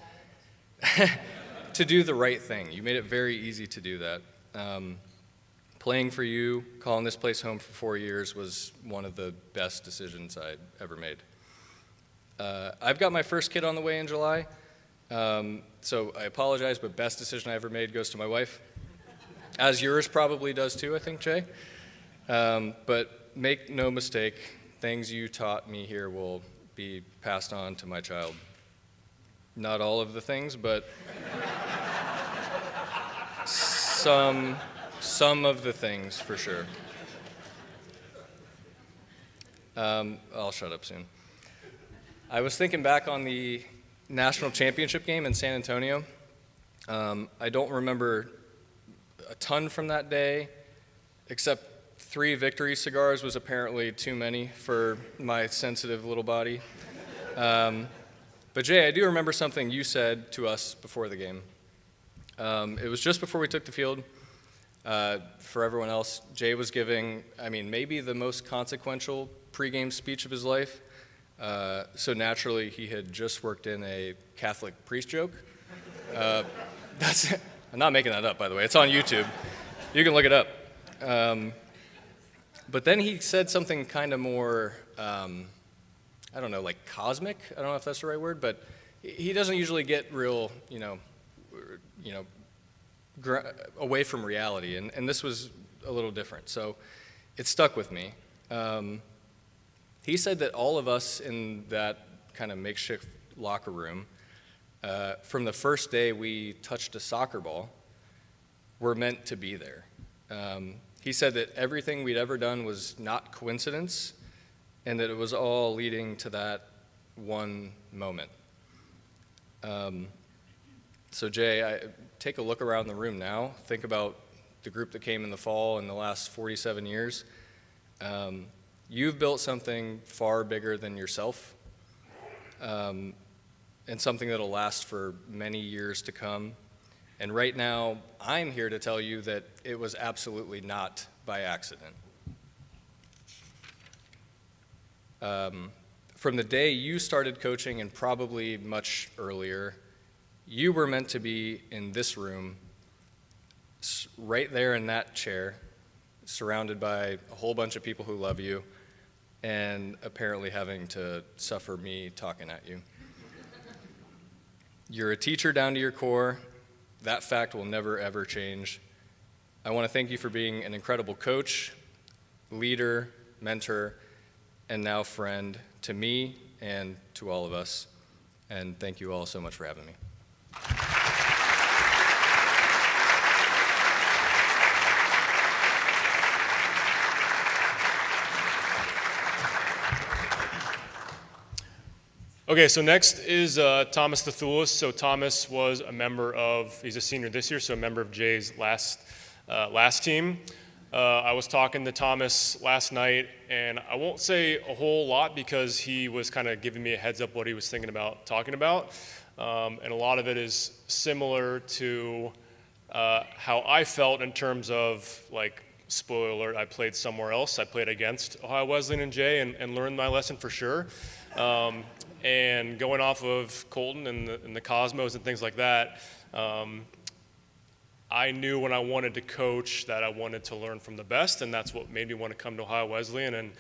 to do the right thing. You made it very easy to do that. Playing for you, calling this place home for 4 years was one of the best decisions I'd ever made. I've got my first kid on the way in July, so I apologize, but best decision I ever made goes to my wife, as yours probably does too, I think, Jay. But make no mistake, things you taught me here will be passed on to my child. Not all of the things, but some of the things for sure. I'll shut up soon. I was thinking back on the national championship game in San Antonio. I don't remember a ton from that day, except 3 victory cigars was apparently too many for my sensitive little body. But Jay, I do remember something you said to us before the game. It was just before we took the field. For everyone else, Jay was giving, maybe the most consequential pregame speech of his life. So naturally, he had just worked in a Catholic priest joke. I'm not making that up, by the way. It's on YouTube. You can look it up. But then he said something kind of more, I don't know, like cosmic. I don't know if that's the right word, but he doesn't usually get real, away from reality, and this was a little different. So it stuck with me. He said that all of us in that kind of makeshift locker room, from the first day we touched a soccer ball, were meant to be there. He said that everything we'd ever done was not coincidence, and that it was all leading to that one moment. So Jay, take a look around the room now. Think about the group that came in the fall in the last 47 years. You've built something far bigger than yourself, and something that'll last for many years to come. And right now, I'm here to tell you that it was absolutely not by accident. From the day you started coaching, and probably much earlier, you were meant to be in this room, right there in that chair, surrounded by a whole bunch of people who love you, and apparently having to suffer me talking at you. You're a teacher down to your core. That fact will never, ever change. I want to thank you for being an incredible coach, leader, mentor, and now friend to me and to all of us. And thank you all so much for having me. Okay, so next is Thomas Thethoulis. So Thomas was a member of, he's a senior this year, so a member of Jay's last team. I was talking to Thomas last night, and I won't say a whole lot because he was kind of giving me a heads up what he was thinking about talking about. And a lot of it is similar to how I felt in terms of, like, spoiler alert, I played somewhere else. I played against Ohio Wesleyan and Jay and learned my lesson for sure. And going off of Colton and the Cosmos and things like that, I knew when I wanted to coach that I wanted to learn from the best, and that's what made me want to come to Ohio Wesleyan. And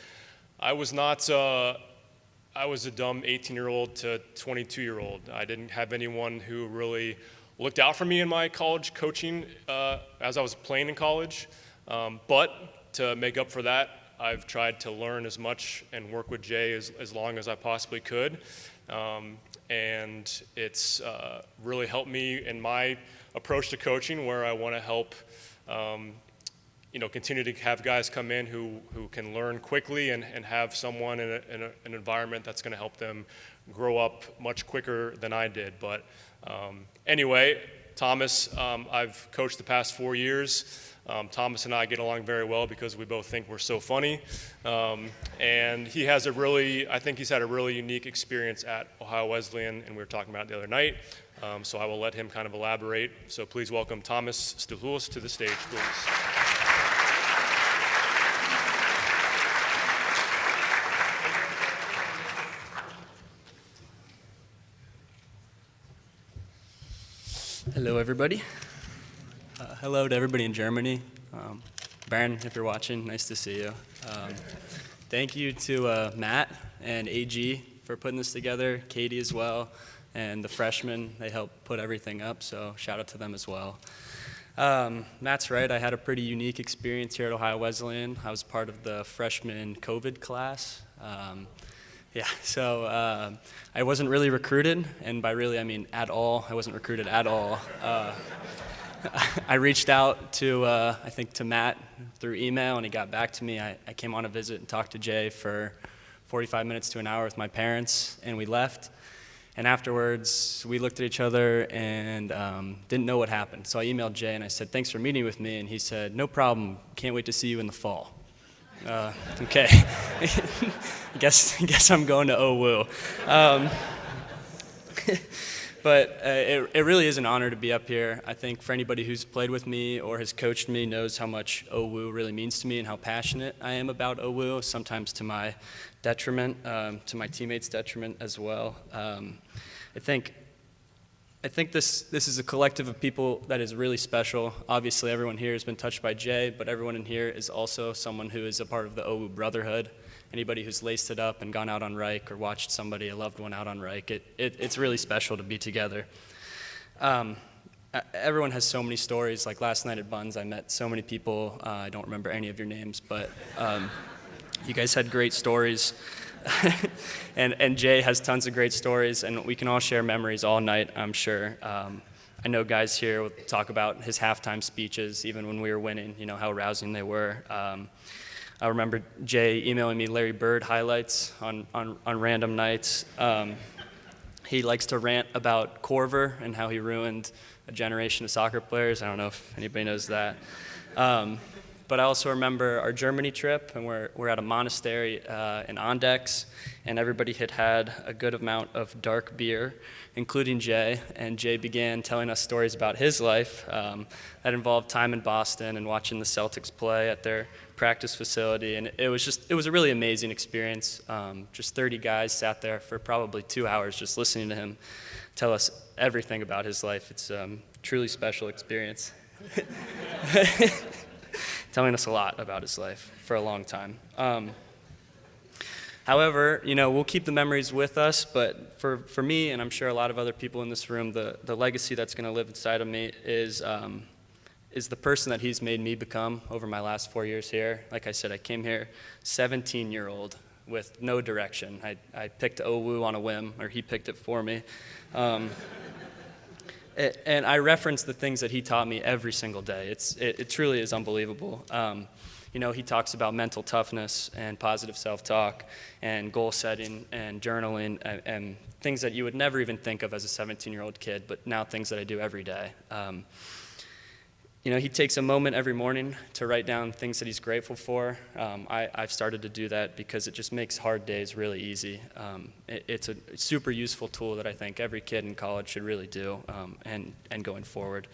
I was not, I was a dumb 18-year-old to 22-year-old. I didn't have anyone who really looked out for me in my college coaching as I was playing in college. But to make up for that, I've tried to learn as much and work with Jay as long as I possibly could. and it's really helped me in my approach to coaching, where I want to help continue to have guys come in who can learn quickly and have someone in an environment that's going to help them grow up much quicker than I did. But anyway, Thomas, I've coached the past 4 years. Thomas and I get along very well because we both think we're so funny. And he has I think he's had a really unique experience at Ohio Wesleyan, and we were talking about it the other night. So I will let him kind of elaborate. So please welcome Thomas Stouloulis to the stage, please. Hello, everybody. Hello to everybody in Germany. Baron, if you're watching, nice to see you. Thank you to Matt and AG for putting this together, Katie as well, and the freshmen. They helped put everything up, so shout out to them as well. Matt's right, I had a pretty unique experience here at Ohio Wesleyan. I was part of the freshman COVID class. So I wasn't really recruited, and by really I mean at all. I wasn't recruited at all. I reached out to, I think to Matt through email, and he got back to me. I came on a visit and talked to Jay for 45 minutes to an hour with my parents, and we left. And afterwards, we looked at each other and didn't know what happened. So I emailed Jay and I said, "Thanks for meeting with me." And he said, "No problem, can't wait to see you in the fall." Okay, guess I'm going to OWU. But it really is an honor to be up here. I think for anybody who's played with me or has coached me knows how much OWU really means to me and how passionate I am about OWU, sometimes to my detriment, to my teammates' detriment as well. I think this is a collective of people that is really special. Obviously, everyone here has been touched by Jay, but everyone in here is also someone who is a part of the OWU brotherhood. Anybody who's laced it up and gone out on Reich or watched somebody, a loved one out on Reich, it's really special to be together. Everyone has so many stories. Like last night at Buns, I met so many people. I don't remember any of your names, but you guys had great stories. and Jay has tons of great stories, and we can all share memories all night, I'm sure. I know guys here will talk about his halftime speeches, even when we were winning, how rousing they were. I remember Jay emailing me Larry Bird highlights on random nights. He likes to rant about Corver and how he ruined a generation of soccer players. I don't know if anybody knows that. But I also remember our Germany trip, and we're at a monastery in Ondex, and everybody had a good amount of dark beer, including Jay, and Jay began telling us stories about his life that involved time in Boston and watching the Celtics play at their practice facility, and it was a really amazing experience. Just 30 guys sat there for probably 2 hours just listening to him tell us everything about his life. It's a truly special experience. Telling us a lot about his life for a long time. However, we'll keep the memories with us, but for me, and I'm sure a lot of other people in this room, the legacy that's going to live inside of me is the person that he's made me become over my last 4 years here. Like I said, I came here 17-year-old with no direction. I picked OWU on a whim, or he picked it for me. And I reference the things that he taught me every single day. It truly is unbelievable. He talks about mental toughness and positive self-talk and goal setting and journaling and things that you would never even think of as a 17-year-old kid, but now things that I do every day. He takes a moment every morning to write down things that he's grateful for. I've started to do that because it just makes hard days really easy. It's a super useful tool that I think every kid in college should really do, and going forward.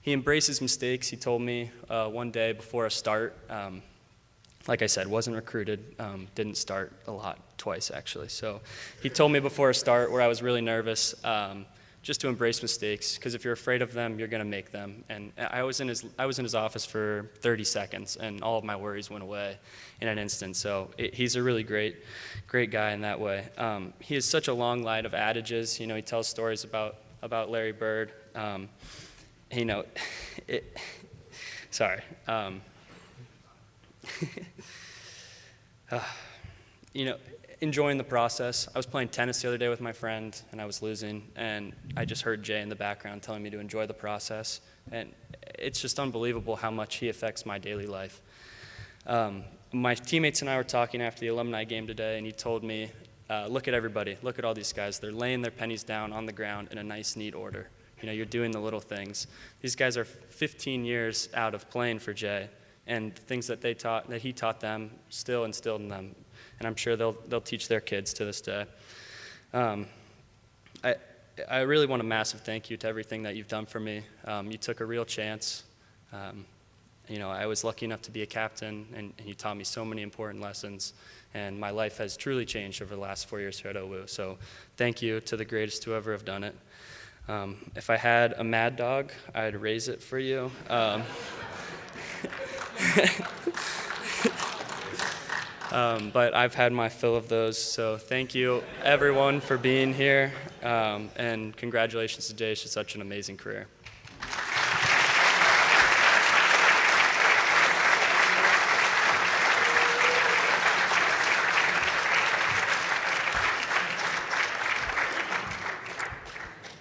He embraces mistakes. He told me one day before a start, like I said, wasn't recruited, didn't start a lot, twice actually. So he told me before a start where I was really nervous, just to embrace mistakes, because if you're afraid of them, you're going to make them. And I was in his office for 30 seconds, and all of my worries went away in an instant. So he's a really great guy in that way. He has such a long line of adages. He tells stories about Larry Bird. Sorry. enjoying the process. I was playing tennis the other day with my friend, and I was losing, and I just heard Jay in the background telling me to enjoy the process, and it's just unbelievable how much he affects my daily life. My teammates and I were talking after the alumni game today, and he told me, look at everybody, look at all these guys. They're laying their pennies down on the ground in a nice, neat order. You know, you're doing the little things. These guys are 15 years out of playing for Jay, and things that he taught them still instilled in them, and I'm sure they'll teach their kids to this day. I really want a massive thank you to everything that you've done for me. You took a real chance. You know, I was lucky enough to be a captain, and you taught me so many important lessons, and my life has truly changed over the last 4 years here at OWU. So thank you to the greatest to ever have done it. If I had a mad dog, I'd raise it for you. But I've had my fill of those, so thank you everyone for being here, and congratulations to Jay for such an amazing career.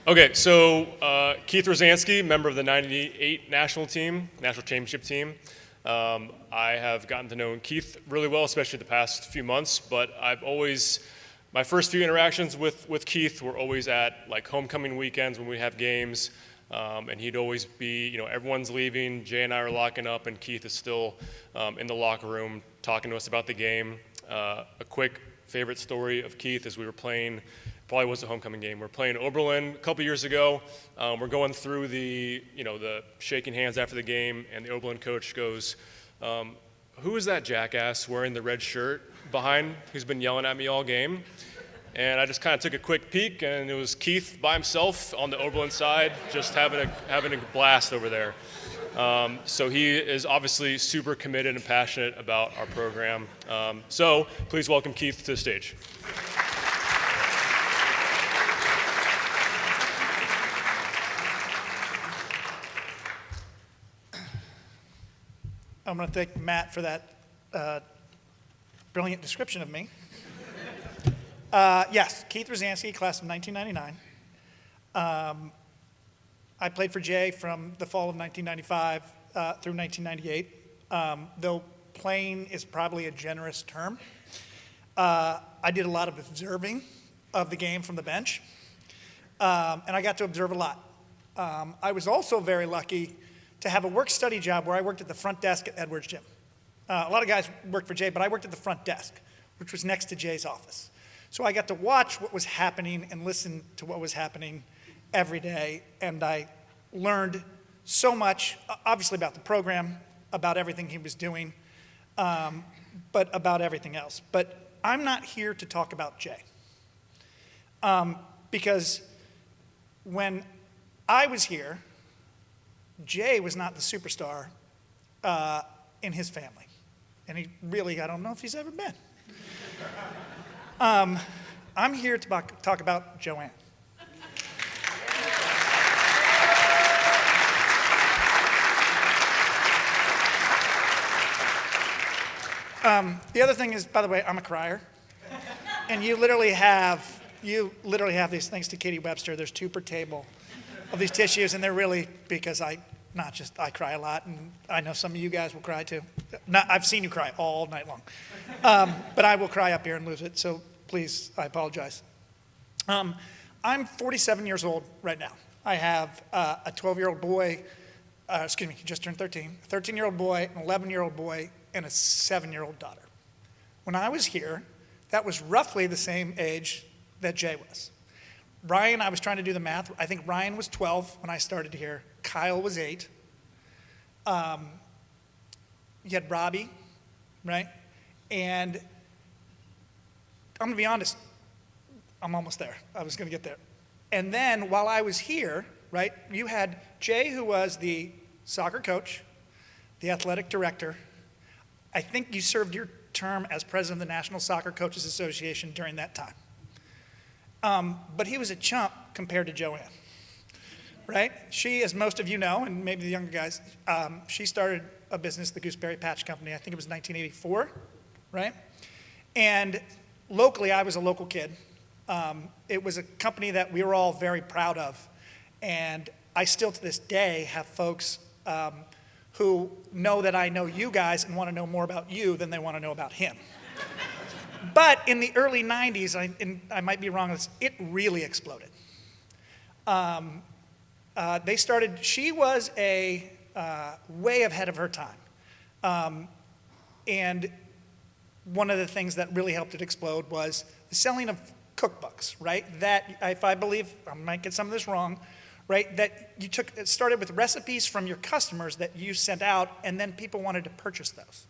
Okay, so Keith Rosansky, member of the '98 national championship team. I have gotten to know Keith really well, especially the past few months, but my first few interactions with Keith were always at like homecoming weekends when we have games, and he'd always be, everyone's leaving, Jay and I are locking up, and Keith is still in the locker room talking to us about the game. A quick favorite story of Keith is we were playing, probably was a homecoming game. We're playing Oberlin a couple years ago. We're going through the shaking hands after the game, and the Oberlin coach goes, "Who is that jackass wearing the red shirt behind who's been yelling at me all game?" And I just kind of took a quick peek, and it was Keith by himself on the Oberlin side, just having a blast over there. So he is obviously super committed and passionate about our program. So please welcome Keith to the stage. I'm going to thank Matt for that brilliant description of me. Yes, Keith Rosansky, class of 1999. I played for Jay from the fall of 1995 through 1998, though playing is probably a generous term. I did a lot of observing of the game from the bench, and I got to observe a lot. I was also very lucky to have a work-study job where I worked at the front desk at Edwards Gym. A lot of guys worked for Jay, but I worked at the front desk, which was next to Jay's office. So I got to watch what was happening and listen to what was happening every day, and I learned so much, obviously about the program, about everything he was doing, but about everything else. But I'm not here to talk about Jay, because when I was here, Jay was not the superstar in his family. And he really, I don't know if he's ever been. I'm here to talk about Joanne. The other thing is, by the way, I'm a crier. And you literally have these things to Katie Webster. There's 2 per table of these tissues, and they're really because I cry a lot, and I know some of you guys will cry too. I've seen you cry all night long. But I will cry up here and lose it, so please, I apologize. I'm 47 years old right now. I have a 12-year-old boy, he just turned 13, a 13-year-old boy, an 11-year-old boy, and a 7-year-old daughter. When I was here, that was roughly the same age that Jay was. Ryan, I was trying to do the math. I think Ryan was 12 when I started here. Kyle was 8. You had Robbie, right? And I'm going to be honest, I'm almost there. I was going to get there. And then while I was here, right, you had Jay, who was the soccer coach, the athletic director. I think you served your term as president of the National Soccer Coaches Association during that time. But he was a chump compared to Joanne, right? She, as most of you know, and maybe the younger guys, she started a business, the Gooseberry Patch Company. I think it was 1984, right? And locally, I was a local kid. It was a company that we were all very proud of. And I still to this day have folks who know that I know you guys and want to know more about you than they want to know about him. But in the early 90s, and I might be wrong on this, it really exploded. They started, she was way ahead of her time. And one of the things that really helped it explode was the selling of cookbooks, right? That, if I believe, I might get some of this wrong, right? That it started with recipes from your customers that you sent out, and then people wanted to purchase those.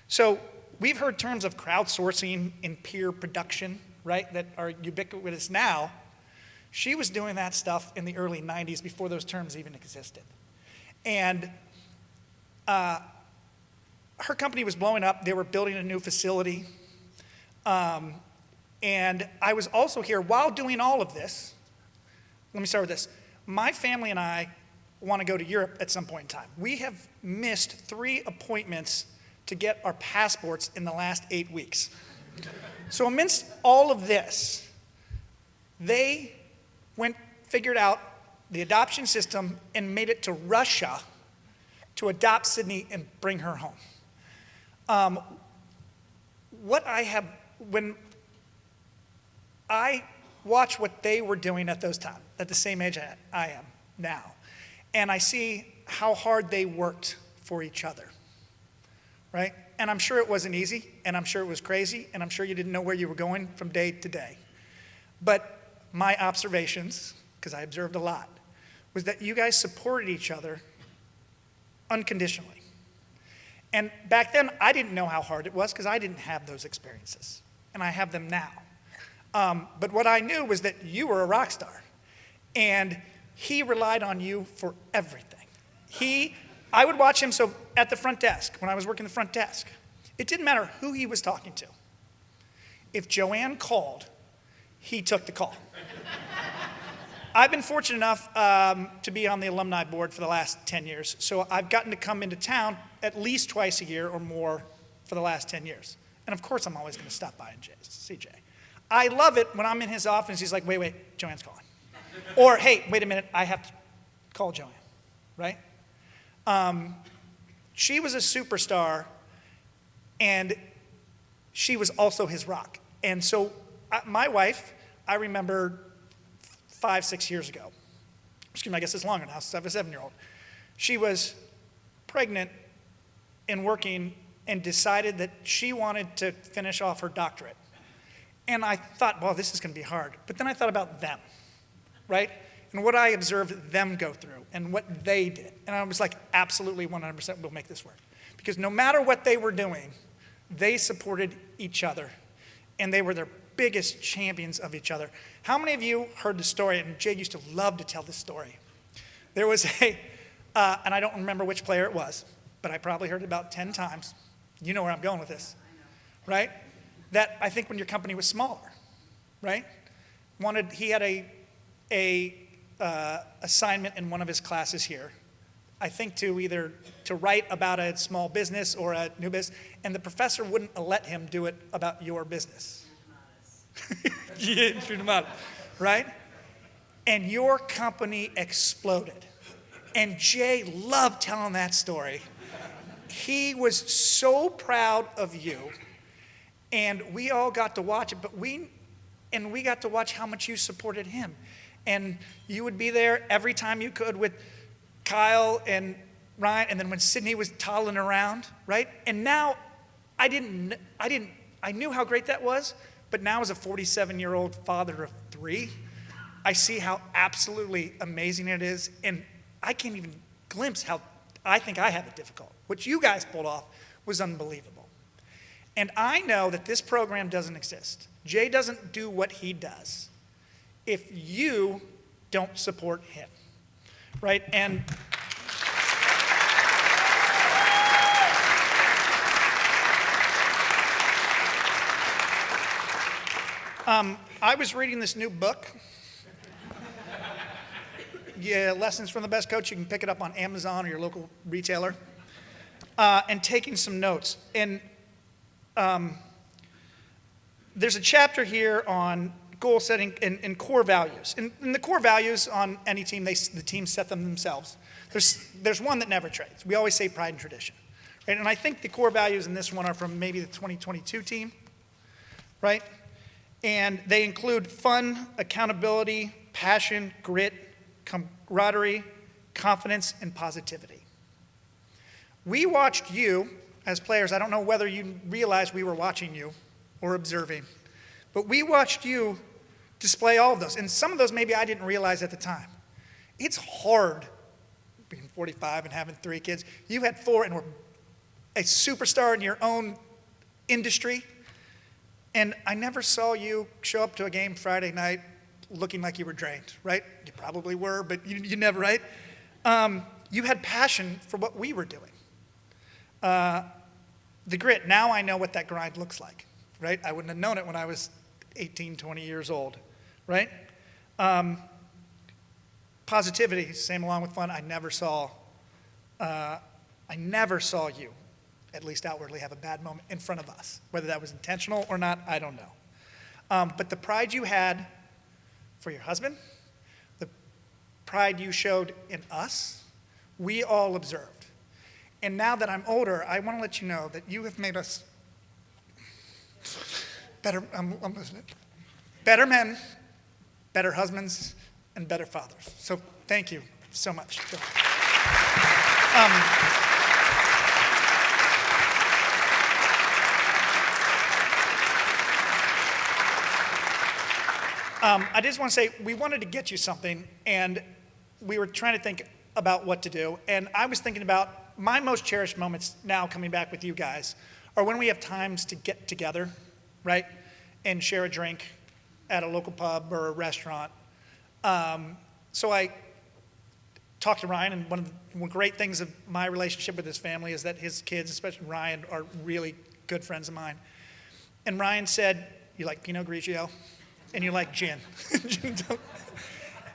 So we've heard terms of crowdsourcing and peer production, right? That are ubiquitous now. She was doing that stuff in the early 90s before those terms even existed. And her company was blowing up. They were building a new facility. And I was also here while doing all of this. Let me start with this. My family and I want to go to Europe at some point in time. We have missed 3 appointments to get our passports in the last 8 weeks. So amidst all of this, they figured out the adoption system and made it to Russia to adopt Sydney and bring her home. When I watch what they were doing at those times, at the same age I am now, and I see how hard they worked for each other, right? And I'm sure it wasn't easy, and I'm sure it was crazy, and I'm sure you didn't know where you were going from day to day. But my observations, because I observed a lot, was that you guys supported each other unconditionally. And back then, I didn't know how hard it was because I didn't have those experiences, and I have them now. But what I knew was that you were a rock star, and he relied on you for everything. I would watch him, so at the front desk, when I was working the front desk, it didn't matter who he was talking to. If Joanne called, he took the call. I've been fortunate enough to be on the alumni board for the last 10 years, so I've gotten to come into town at least twice a year or more for the last 10 years. And of course, I'm always going to stop by and see Jay. I love it when I'm in his office, he's like, wait, Joanne's calling. Or, hey, wait a minute, I have to call Joanne, right? She was a superstar, and she was also his rock. And so my wife, I remember 5-6 years ago, excuse me, I guess it's longer now, since I have a 7-year-old. She was pregnant and working and decided that she wanted to finish off her doctorate. And I thought, well, this is going to be hard. But then I thought about them, right? And what I observed them go through and what they did. And I was like, absolutely 100% we'll make this work. Because no matter what they were doing, they supported each other. And they were their biggest champions of each other. How many of you heard the story? And Jay used to love to tell this story. There was and I don't remember which player it was, but I probably heard it about 10 times. You know where I'm going with this, right? That I think when your company was smaller, right? He had a assignment in one of his classes here, I think to write about a small business or a new business, and the professor wouldn't let him do it about your business. Right? And your company exploded. And Jay loved telling that story. He was so proud of you. And we all got to watch it, but we got to watch how much you supported him. And you would be there every time you could with Kyle and Ryan, and then when Sydney was toddling around, right? And now, I knew how great that was, but now as a 47-year-old father of 3, I see how absolutely amazing it is, and I can't even glimpse how I think I have it difficult. What you guys pulled off was unbelievable. And I know that this program doesn't exist. Jay doesn't do what he does if you don't support him, right? And I was reading this new book. Yeah, Lessons from the Best Coach. You can pick it up on Amazon or your local retailer. And taking some notes. And there's a chapter here on goal setting and core values. And the core values on any team, the teams set them themselves. There's one that never trades. We always say pride and tradition. Right? And I think the core values in this one are from maybe the 2022 team, right? And they include fun, accountability, passion, grit, camaraderie, confidence, and positivity. We watched you as players. I don't know whether you realized we were watching you or observing, but we watched you display all of those. And some of those maybe I didn't realize at the time. It's hard being 45 and having 3 kids. You had 4 and were a superstar in your own industry. And I never saw you show up to a game Friday night looking like you were drained, right? You probably were, but you never, right? You had passion for what we were doing. The grit, now I know what that grind looks like, right? I wouldn't have known it when I was 18, 20 years old, right? Positivity, same along with fun. I never saw you, at least outwardly, have a bad moment in front of us. Whether that was intentional or not, I don't know. But the pride you had for your husband, the pride you showed in us, we all observed. And now that I'm older, I want to let you know that you have made us better, I'm listening, better men, better husbands, and better fathers. So thank you so much. I just want to say, we wanted to get you something, and we were trying to think about what to do. And I was thinking about my most cherished moments now coming back with you guys are when we have times to get together, right, and share a drink at a local pub or a restaurant. So I talked to Ryan, and one of the great things of my relationship with his family is that his kids, especially Ryan, are really good friends of mine. And Ryan said, "You like Pinot Grigio, and you like gin."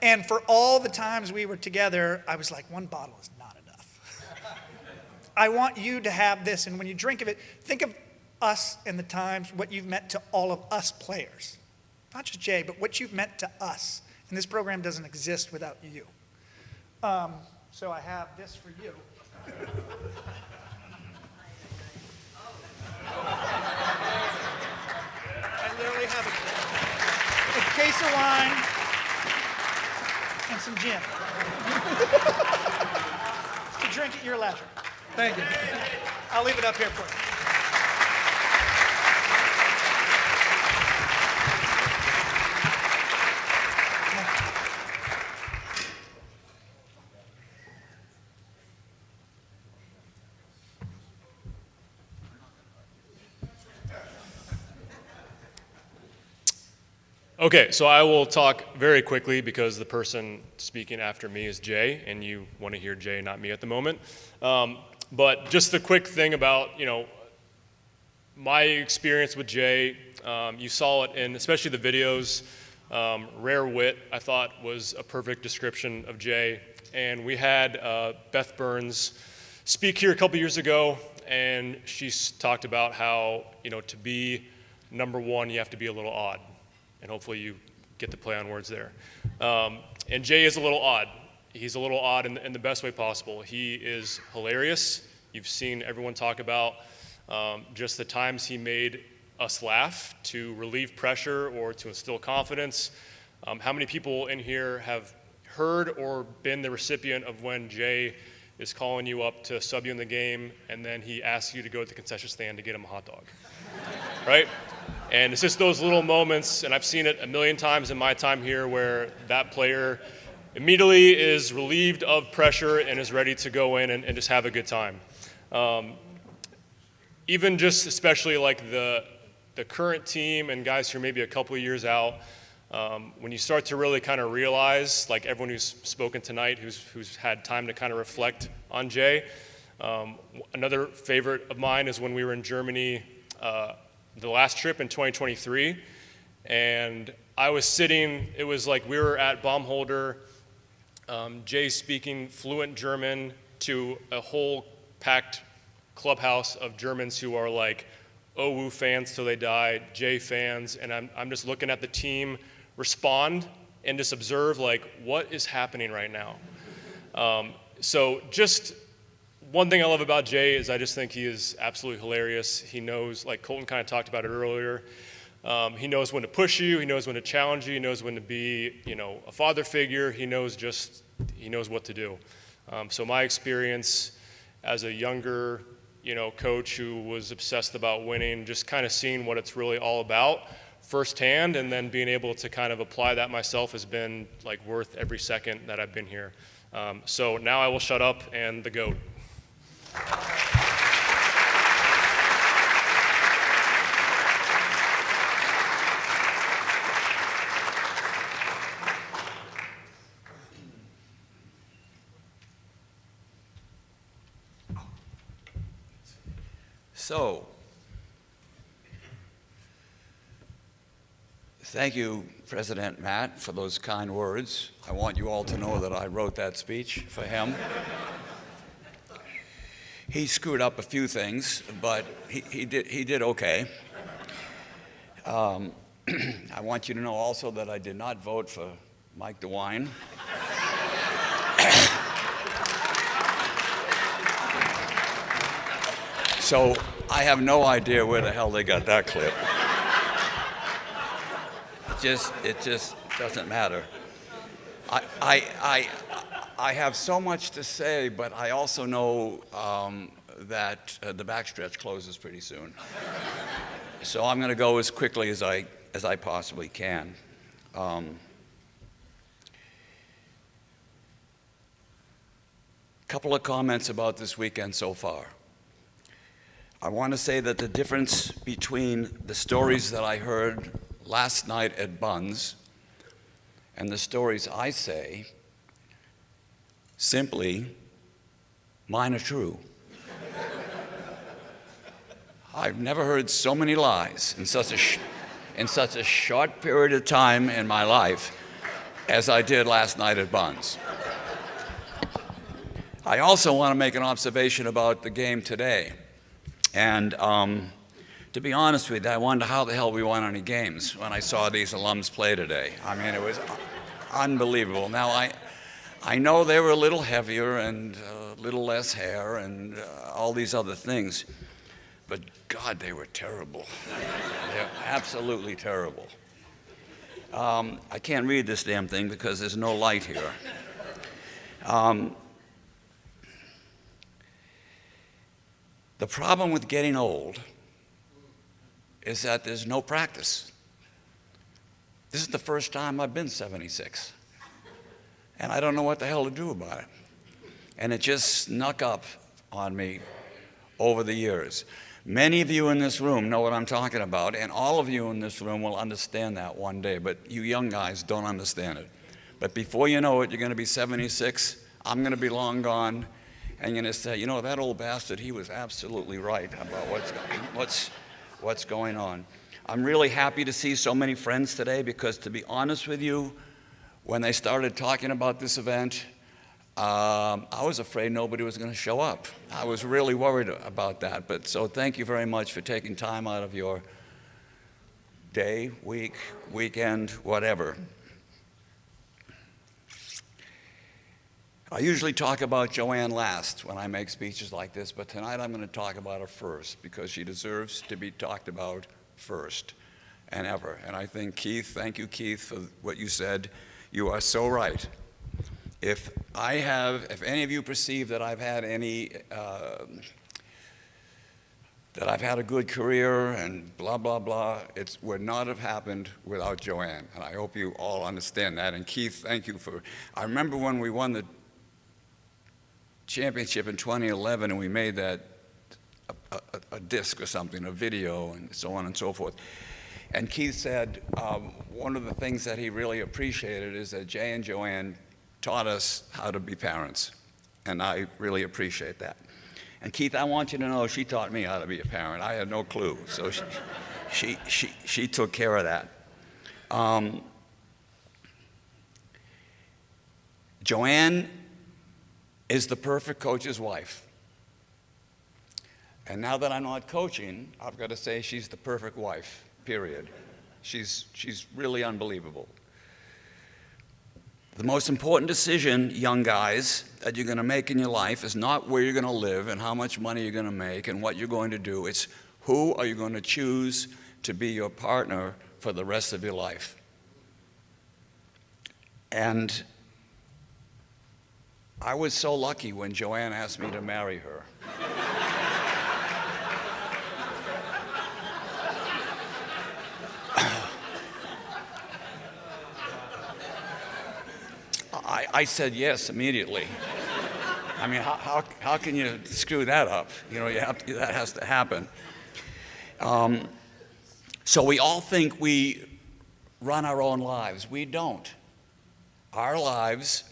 And for all the times we were together, I was like, one bottle is not enough. I want you to have this, and when you drink of it, think of us and the times, what you've meant to all of us players. Not just Jay, but what you've meant to us. And this program doesn't exist without you. So I have this for you. I literally have a case of wine and some gin. To drink at your leisure. Thank you. I'll leave it up here for you. Okay, so I will talk very quickly because the person speaking after me is Jay, and you want to hear Jay, not me at the moment. But just a quick thing about, my experience with Jay. You saw it in especially the videos. Rare wit, I thought, was a perfect description of Jay. And we had Beth Burns speak here a couple years ago, and she talked about how, to be number one, you have to be a little odd. And hopefully you get the play on words there. And Jay is a little odd. He's a little odd in the best way possible. He is hilarious. You've seen everyone talk about just the times he made us laugh to relieve pressure or to instill confidence. How many people in here have heard or been the recipient of when Jay is calling you up to sub you in the game and then he asks you to go to the concession stand to get him a hot dog, right? And it's just those little moments, and I've seen it a million times in my time here, where that player immediately is relieved of pressure and is ready to go in and just have a good time. Even just especially like the current team and guys who are maybe a couple of years out, when you start to really kind of realize, like everyone who's spoken tonight, who's had time to kind of reflect on Jay. Another favorite of mine is when we were in Germany the last trip in 2023, and I was sitting, it was like we were at Baumholder, Jay speaking fluent German to a whole packed clubhouse of Germans who are like OWU fans till they die, Jay fans, and I'm just looking at the team respond and just observe, like, what is happening right now. So just one thing I love about Jay is I just think he is absolutely hilarious. He knows, like Colton kind of talked about it earlier, he knows when to push you, he knows when to challenge you, he knows when to be, a father figure, he knows what to do. So my experience as a younger, coach who was obsessed about winning, just kind of seeing what it's really all about firsthand, and then being able to kind of apply that myself has been like worth every second that I've been here. So now I will shut up and the GOAT. So, thank you, President Matt, for those kind words. I want you all to know that I wrote that speech for him. He screwed up a few things, but he did okay. I want you to know also that I did not vote for Mike DeWine. So I have no idea where the hell they got that clip. It just doesn't matter. I have so much to say, but I also know that the backstretch closes pretty soon. So I'm going to go as quickly as I possibly can. Couple of comments about this weekend so far. I want to say that the difference between the stories that I heard last night at Buns and the stories I say, simply, mine are true. I've never heard so many lies in such a short period of time in my life as I did last night at Buns. I also want to make an observation about the game today. And to be honest with you, I wonder how the hell we won any games when I saw these alums play today. I mean, it was unbelievable. Now, I know they were a little heavier and a little less hair and all these other things, but God, they were terrible. They're absolutely terrible. I can't read this damn thing because there's no light here. The problem with getting old is that there's no practice. This is the first time I've been 76, and I don't know what the hell to do about it. And it just snuck up on me over the years. Many of you in this room know what I'm talking about, and all of you in this room will understand that one day, but you young guys don't understand it. But before you know it, you're going to be 76, I'm going to be long gone, and you're going to say, that old bastard, he was absolutely right about what's going on. I'm really happy to see so many friends today because, to be honest with you, when they started talking about this event, I was afraid nobody was going to show up. I was really worried about that. But so thank you very much for taking time out of your day, week, weekend, whatever. I usually talk about Joanne last when I make speeches like this, but tonight I'm going to talk about her first because she deserves to be talked about first and ever. And I think, Keith, thank you, Keith, for what you said. You are so right. If any of you perceive that I've had that I've had a good career and blah, blah, blah, it would not have happened without Joanne. And I hope you all understand that. And Keith, thank you I remember when we won the championship in 2011 and we made that a disc or something, a video and so on and so forth. And Keith said one of the things that he really appreciated is that Jay and Joanne taught us how to be parents. And I really appreciate that. And Keith, I want you to know she taught me how to be a parent. I had no clue. So she took care of that. Joanne is the perfect coach's wife. And now that I'm not coaching, I've got to say she's the perfect wife, period. She's really unbelievable. The most important decision, young guys, that you're going to make in your life is not where you're going to live and how much money you're going to make and what you're going to do. It's who are you going to choose to be your partner for the rest of your life. And I was so lucky when Joanne asked me to marry her. I said yes immediately. I mean, how can you screw that up? You know, that has to happen. So we all think we run our own lives. We don't. Our lives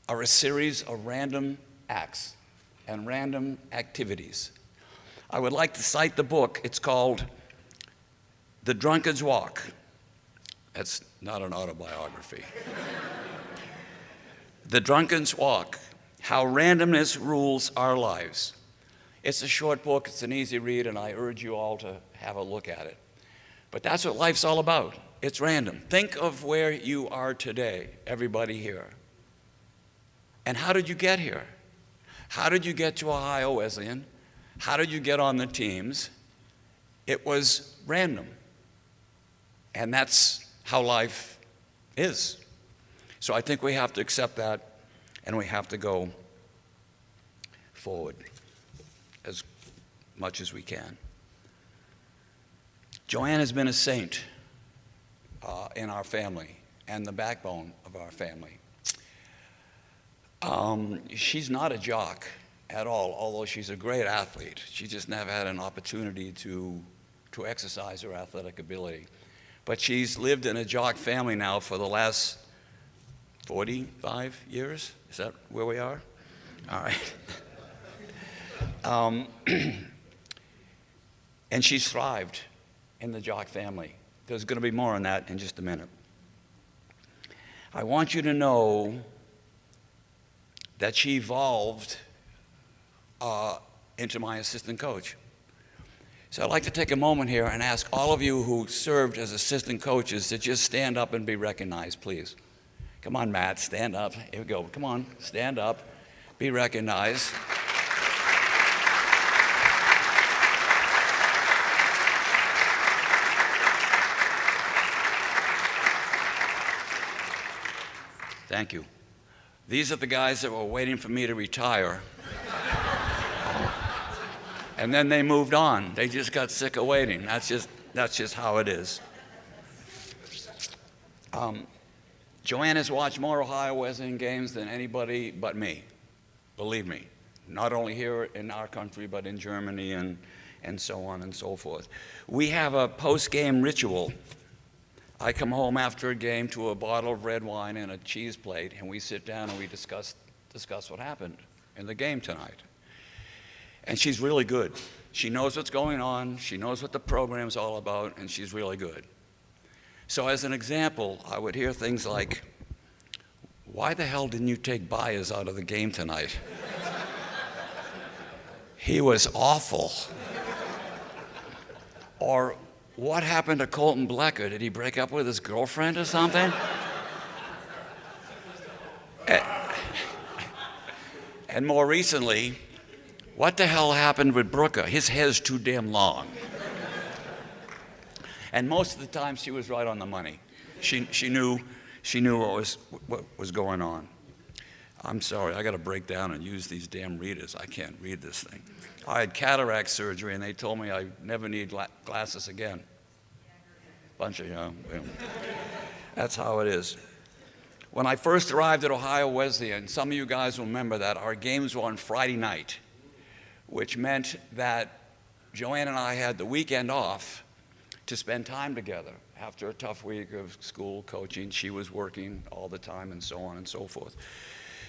are a series of random acts and random activities. I would like to cite the book. It's called The Drunkard's Walk. That's not an autobiography. The Drunkard's Walk, How Randomness Rules Our Lives. It's a short book, it's an easy read, and I urge you all to have a look at it. But that's what life's all about. It's random. Think of where you are today, everybody here. And how did you get here? How did you get to Ohio Wesleyan? How did you get on the teams? It was random. And that's how life is. So I think we have to accept that, and we have to go forward as much as we can. Joanne has been a saint in our family and the backbone of our family. She's not a jock at all, although she's a great athlete. She just never had an opportunity to exercise her athletic ability. But she's lived in a jock family now for the last 45 years? Is that where we are? All right. And she's thrived in the jock family. There's going to be more on that in just a minute. I want you to know that she evolved into my assistant coach. So I'd like to take a moment here and ask all of you who served as assistant coaches to just stand up and be recognized, please. Come on, Matt, stand up. Here we go. Come on, stand up, be recognized. Thank you. These are the guys that were waiting for me to retire. And then they moved on. They just got sick of waiting. That's just how it is. Joanne has watched more Ohio Wesleyan games than anybody but me, believe me. Not only here in our country, but in Germany and so on and so forth. We have a post-game ritual. I come home after a game to a bottle of red wine and a cheese plate, and we sit down and we discuss what happened in the game tonight. And she's really good. She knows what's going on, she knows what the program's all about, and she's really good. So as an example, I would hear things like, why the hell didn't you take Byers out of the game tonight? He was awful. Or, what happened to Colton Blecker? Did he break up with his girlfriend or something? And more recently, what the hell happened with Brooker? His hair's too damn long. And most of the time, she was right on the money. She knew what was going on. I'm sorry, I got to break down and use these damn readers. I can't read this thing. I had cataract surgery, and they told me I never need glasses again. Bunch of, that's how it is. When I first arrived at Ohio Wesleyan, some of you guys will remember that our games were on Friday night, which meant that Joanne and I had the weekend off to spend time together. After a tough week of school, coaching, she was working all the time and so on and so forth.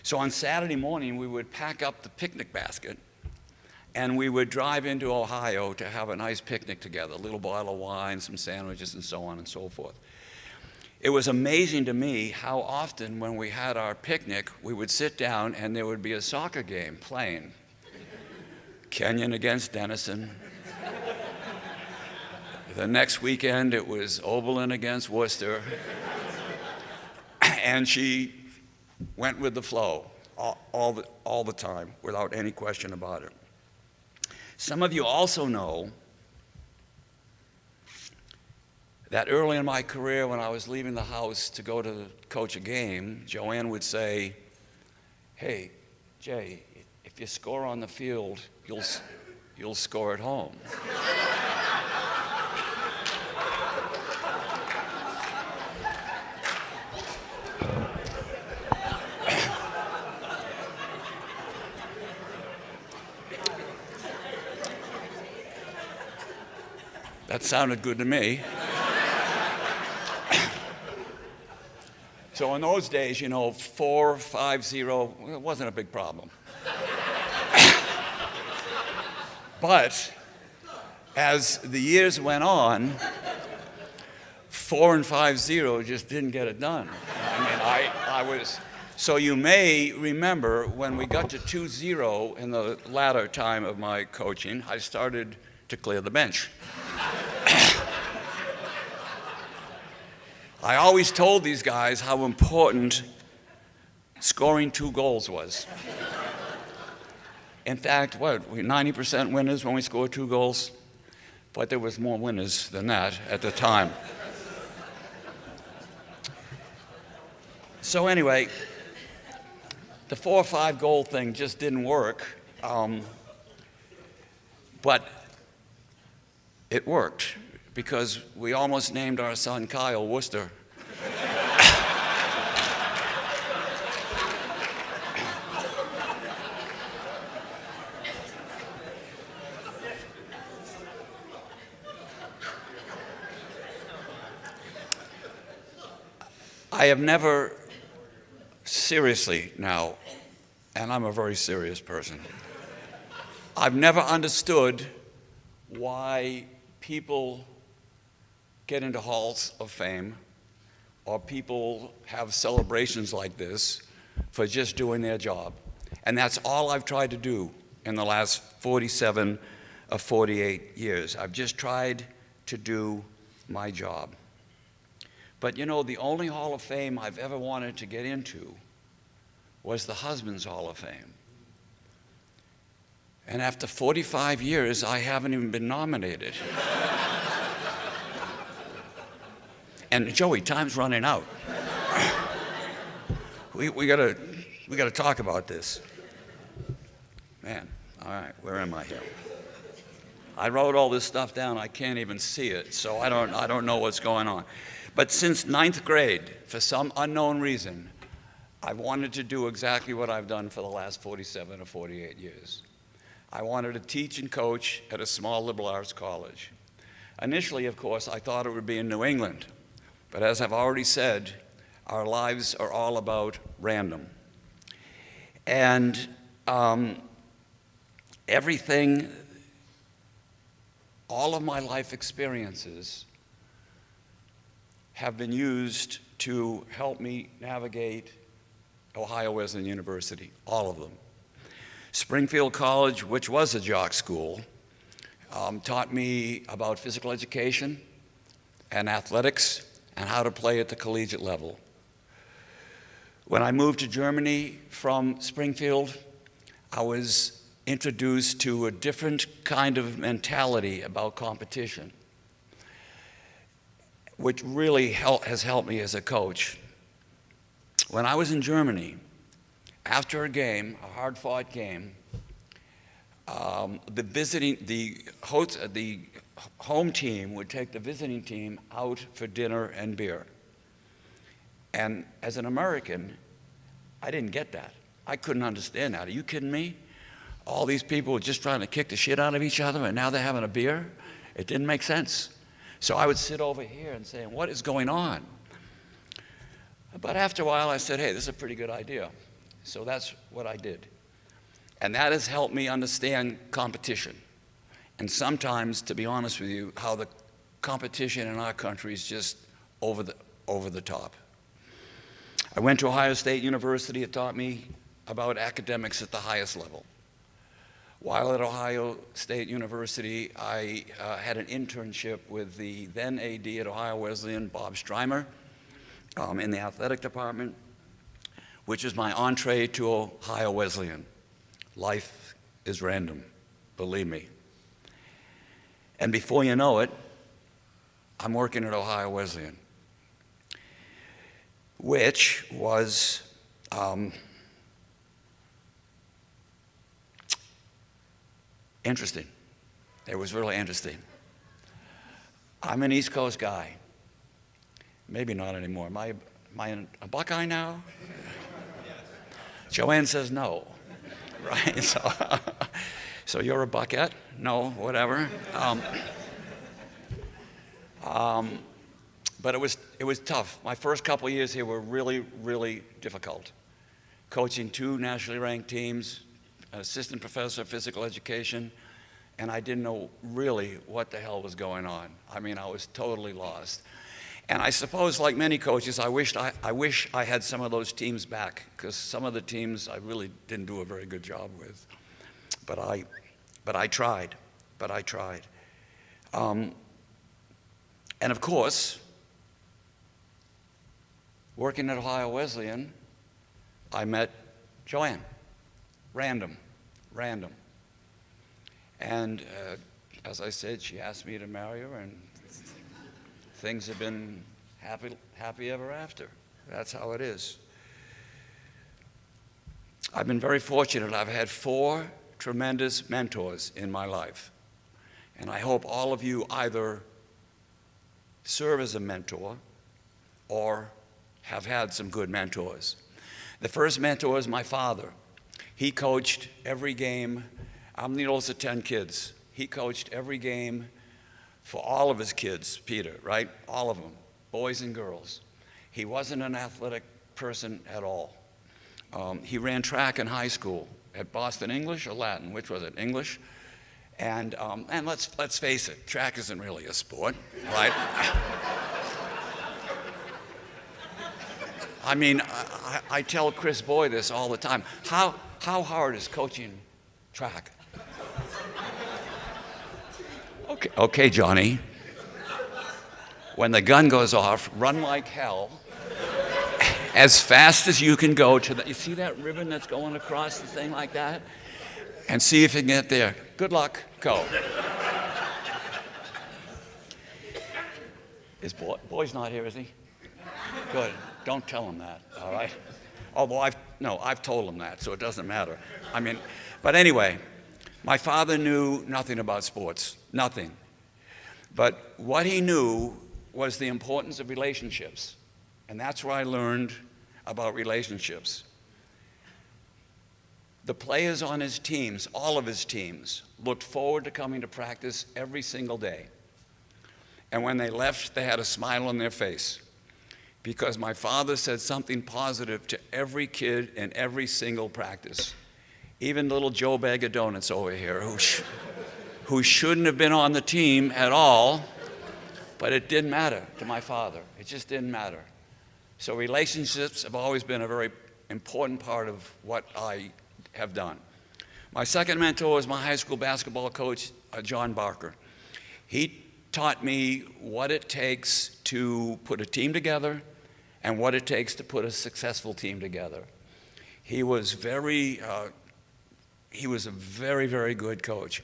So on Saturday morning, we would pack up the picnic basket and we would drive into Ohio to have a nice picnic together, a little bottle of wine, some sandwiches, and so on and so forth. It was amazing to me how often when we had our picnic, we would sit down and there would be a soccer game playing. Kenyon against Denison. The next weekend, it was Oberlin against Worcester. And she went with the flow all the time, without any question about it. Some of you also know that early in my career, when I was leaving the house to go to coach a game, Joanne would say, "Hey, Jay, if you score on the field, you'll score at home." That sounded good to me. So in those days, 4-5-0, it wasn't a big problem. But as the years went on, 4 and 5-0 just didn't get it done. I was, so you may remember when we got to 2-0 in the latter time of my coaching, I started to clear the bench. I always told these guys how important scoring 2 goals was. In fact, we're 90% winners when we score 2 goals, but there was more winners than that at the time. So anyway, the 4 or 5 goal thing just didn't work, but it worked, because we almost named our son Kyle Worcester. I have never, seriously now, and I'm a very serious person, I've never understood why people get into halls of fame or people have celebrations like this for just doing their job. And that's all I've tried to do in the last 47 or 48 years. I've just tried to do my job. But the only Hall of Fame I've ever wanted to get into was the Husband's Hall of Fame. And after 45 years, I haven't even been nominated. And Joey, time's running out. We gotta talk about this. Man, all right, where am I here? I wrote all this stuff down. I can't even see it, so I don't know what's going on. But since 9th grade, for some unknown reason, I've wanted to do exactly what I've done for the last 47 or 48 years. I wanted to teach and coach at a small liberal arts college. Initially, of course, I thought it would be in New England. But as I've already said, our lives are all about random. And everything, all of my life experiences have been used to help me navigate Ohio Wesleyan University, all of them. Springfield College, which was a jock school, taught me about physical education and athletics and how to play at the collegiate level. When I moved to Germany from Springfield, I was introduced to a different kind of mentality about competition, which really has helped me as a coach. When I was in Germany, after a game, a hard-fought game, the home team would take the visiting team out for dinner and beer. And as an American, I didn't get that. I couldn't understand that. Are you kidding me? All these people were just trying to kick the shit out of each other, and now they're having a beer? It didn't make sense. So I would sit over here and say, what is going on? But after a while, I said, hey, this is a pretty good idea. So that's what I did. And that has helped me understand competition. And sometimes, to be honest with you, how the competition in our country is just over the top. I went to Ohio State University. It taught me about academics at the highest level. While at Ohio State University, I had an internship with the then AD at Ohio Wesleyan, Bob Streimer, in the athletic department, which is my entree to Ohio Wesleyan. Life is random, believe me. And before you know it, I'm working at Ohio Wesleyan, which was interesting. It was really interesting. I'm an East Coast guy. Maybe not anymore. Am I a Buckeye now? Joanne says no, right? So you're a Buckette? No, whatever. But it was tough. My first couple of years here were really, really difficult. Coaching 2 nationally ranked teams, an assistant professor of physical education, and I didn't know really what the hell was going on. I mean, I was totally lost. And I suppose, like many coaches, I wish I had some of those teams back, because some of the teams I really didn't do a very good job with. But I tried. And of course, working at Ohio Wesleyan, I met Joanne. Random. And as I said, she asked me to marry her, and things have been happy ever after. That's how it is. I've been very fortunate. I've had 4 tremendous mentors in my life. And I hope all of you either serve as a mentor or have had some good mentors. The first mentor is my father. He coached every game. I'm the oldest of 10 kids. He coached every game for all of his kids, Peter, right? All of them, boys and girls. He wasn't an athletic person at all. He ran track in high school at Boston English or Latin, which was it, English? And let's face it, track isn't really a sport, right? I mean, I tell Chris Boy this all the time. How hard is coaching track? Okay, Johnny. When the gun goes off, run like hell, as fast as you can go to you see that ribbon that's going across the thing like that? And see if you can get there. Good luck, go. Boy's not here, is he? Good. Don't tell him that, all right? Although I've told him that, so it doesn't matter. I mean, but anyway, my father knew nothing about sports, nothing. But what he knew was the importance of relationships. And that's where I learned about relationships. The players on his teams, all of his teams, looked forward to coming to practice every single day. And when they left, they had a smile on their face, because my father said something positive to every kid in every single practice. Even little Joe Bag of Donuts over here, who shouldn't have been on the team at all, but it didn't matter to my father. It just didn't matter. So relationships have always been a very important part of what I have done. My second mentor was my high school basketball coach, John Barker. He taught me what it takes to put a team together and what it takes to put a successful team together. He was a very, very good coach.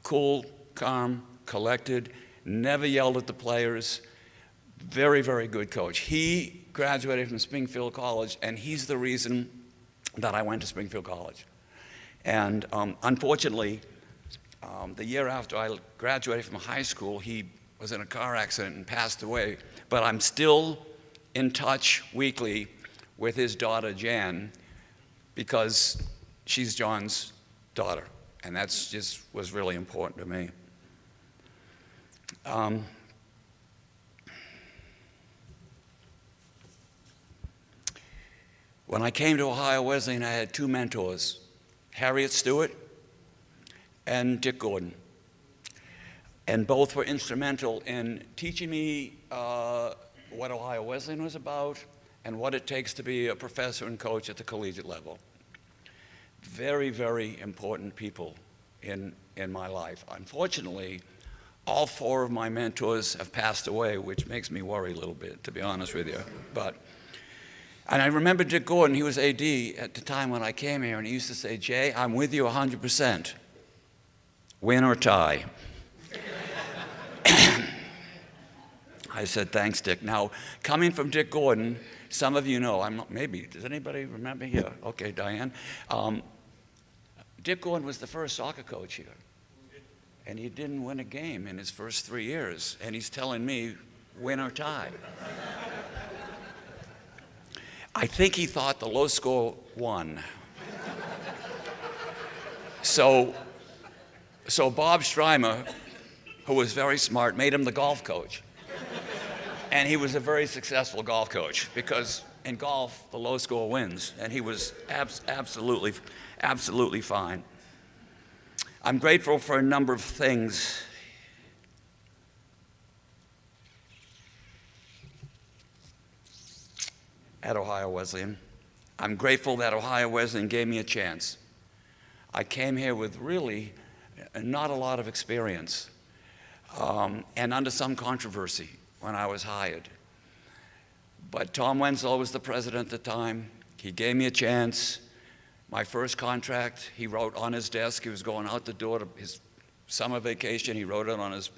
Cool, calm, collected, never yelled at the players. Very, very good coach. He graduated from Springfield College, and he's the reason that I went to Springfield College. And unfortunately, the year after I graduated from high school, he was in a car accident and passed away. But I'm still in touch weekly with his daughter, Jan, because she's John's daughter. And that's just was really important to me. When I came to Ohio Wesleyan, I had 2 mentors, Harriet Stewart and Dick Gordon. And both were instrumental in teaching me what Ohio Wesleyan was about and what it takes to be a professor and coach at the collegiate level. Very, very important people in my life. Unfortunately, all 4 of my mentors have passed away, which makes me worry a little bit, to be honest with you. And I remember Dick Gordon, he was AD at the time when I came here, and he used to say, Jay, I'm with you 100%, win or tie. I said, thanks, Dick. Now, coming from Dick Gordon, some of you know, maybe, does anybody remember? Yeah, okay, Diane. Dick Gordon was the first soccer coach here, and he didn't win a game in his first 3 years, and he's telling me, win or tie. I think he thought the low score won. So Bob Strymer, who was very smart, made him the golf coach. And he was a very successful golf coach, because in golf, the low score wins, and he was absolutely fine. I'm grateful for a number of things. At Ohio Wesleyan. I'm grateful that Ohio Wesleyan gave me a chance. I came here with really not a lot of experience, and under some controversy when I was hired. But Tom Wenzel was the president at the time. He gave me a chance. My first contract, he wrote on his desk. He was going out the door to his summer vacation. He wrote it on his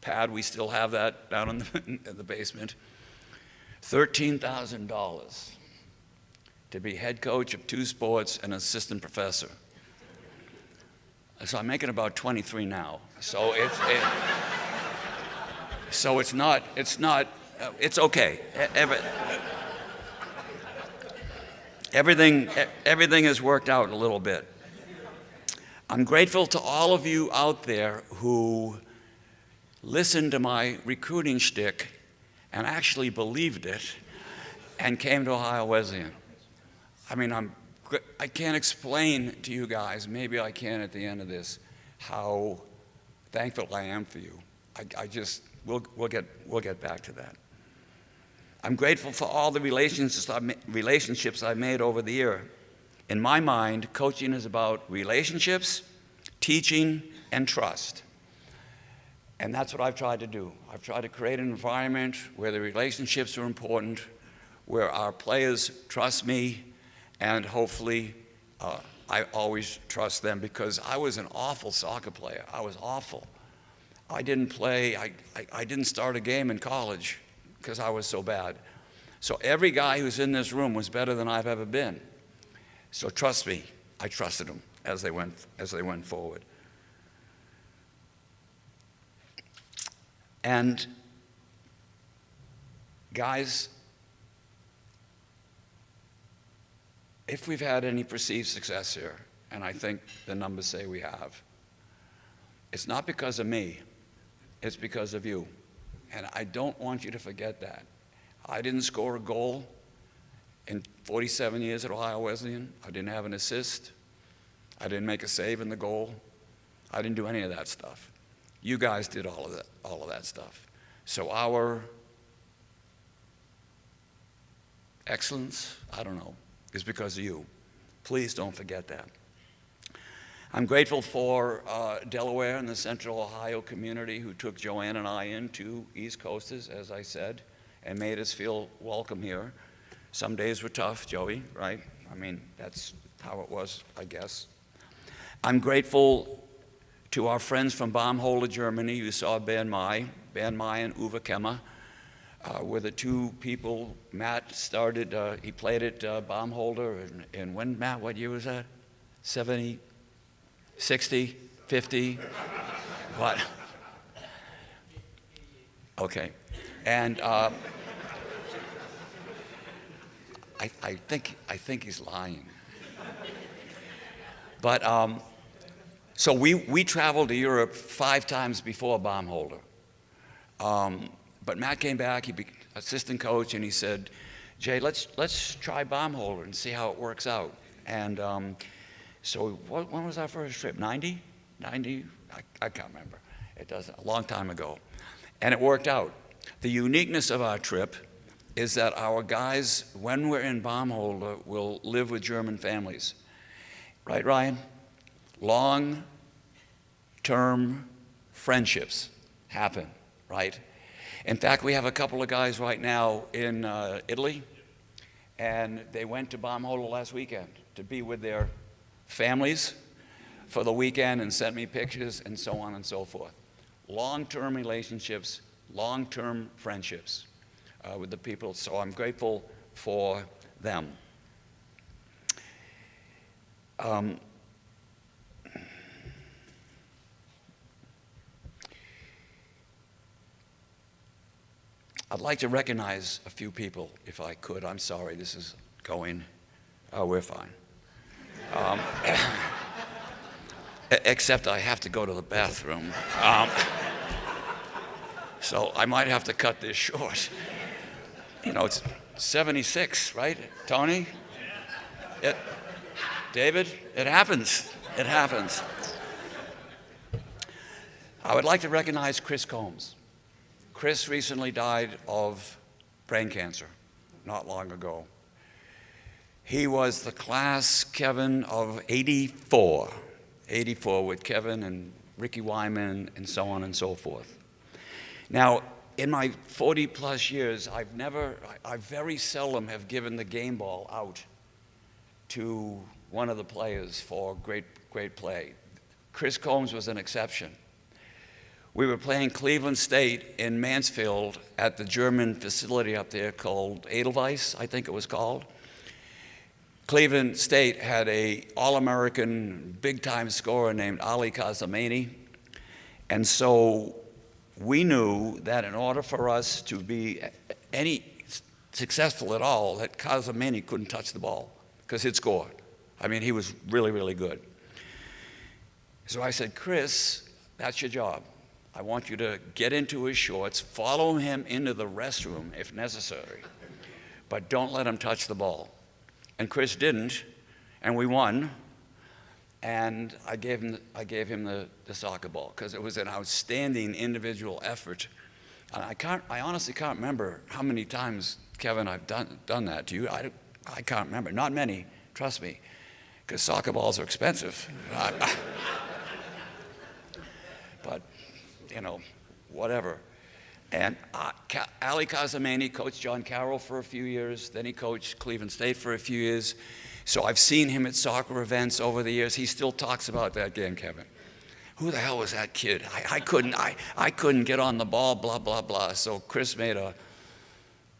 pad. We still have that down in the basement. $13,000 to be head coach of 2 sports and assistant professor. So I'm making about 23 now. So it's okay. Everything has worked out a little bit. I'm grateful to all of you out there who listened to my recruiting shtick and actually believed it and came to Ohio Wesleyan. I mean, I can't explain to you guys, maybe I can at the end of this, how thankful I am for you. We'll get back to that. I'm grateful for all the relationships I've made over the year. In my mind, coaching is about relationships, teaching, and trust. And that's what I've tried to do. I've tried to create an environment where the relationships are important, where our players trust me, and hopefully I always trust them, because I was an awful soccer player. I was awful. I didn't start a game in college because I was so bad. So every guy who's in this room was better than I've ever been. So trust me, I trusted them as they went forward. And guys, if we've had any perceived success here, and I think the numbers say we have, it's not because of me, it's because of you. And I don't want you to forget that. I didn't score a goal in 47 years at Ohio Wesleyan. I didn't have an assist. I didn't make a save in the goal. I didn't do any of that stuff. You guys did all of that stuff. So our excellence, I don't know, is because of you. Please don't forget that. I'm grateful for Delaware and the Central Ohio community who took Joanne and I into East Coasters, as I said, and made us feel welcome here. Some days were tough, Joey, right? I mean, that's how it was, I guess. I'm grateful to our friends from Baumholder, Germany. You saw Ben Mai and Uwe Kemmer were the 2 people. Matt started, he played at Baumholder, and when, Matt, what year was that? 70, 60, 50, what? Okay, and I think he's lying. But so we traveled to Europe 5 times before Baumholder. But Matt came back, he became assistant coach, and he said, Jay, let's try Baumholder and see how it works out. And so when was our first trip? 90? 90? I can't remember. It doesn't, a long time ago. And it worked out. The uniqueness of our trip is that our guys, when we're in Baumholder, will live with German families. Right, Ryan? Long, long-term friendships happen, right? In fact, we have a couple of guys right now in Italy, and they went to Baumholder last weekend to be with their families for the weekend and sent me pictures and so on and so forth. Long-term relationships, long-term friendships with the people, so I'm grateful for them. I'd like to recognize a few people, if I could. I'm sorry, this is going. Oh, we're fine. Except I have to go to the bathroom. So I might have to cut this short. You know, it's 76, right, Tony? David, it happens. It happens. I would like to recognize Chris Combs. Chris recently died of brain cancer not long ago. He was the class, Kevin, of 84 with Kevin and Ricky Wyman and so on and so forth. Now, in my 40 plus years, I very seldom have given the game ball out to one of the players for great play. Chris Combs was an exception. We were playing Cleveland State in Mansfield at the German facility up there called Edelweiss, I think it was called. Cleveland State had an All-American big-time scorer named Ali Kazamani. And so we knew that in order for us to be any successful at all, that Kazamani couldn't touch the ball because he'd score. I mean, he was really, really good. So I said, Chris, that's your job. I want you to get into his shorts, follow him into the restroom if necessary, but don't let him touch the ball. And Chris didn't, and we won, and I gave him the soccer ball because it was an outstanding individual effort. And I honestly can't remember how many times, Kevin, I've done that to you. I can't remember, not many, trust me, because soccer balls are expensive. But you know, whatever. And Ali Kazamani coached John Carroll for a few years. Then he coached Cleveland State for a few years. So I've seen him at soccer events over the years. He still talks about that game, Kevin. Who the hell was that kid? I couldn't get on the ball, blah, blah, blah. So Chris made an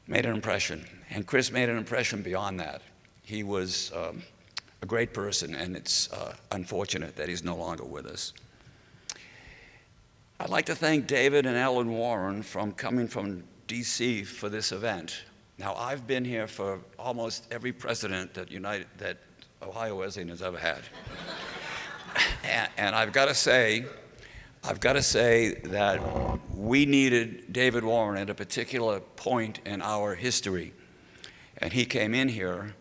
impression. And Chris made an impression beyond that. He was a great person, and it's unfortunate that he's no longer with us. I'd like to thank David and Ellen Warren for coming from DC for this event. Now, I've been here for almost every president that Ohio Wesleyan has ever had. And I've got to say that we needed David Warren at a particular point in our history. And he came in here,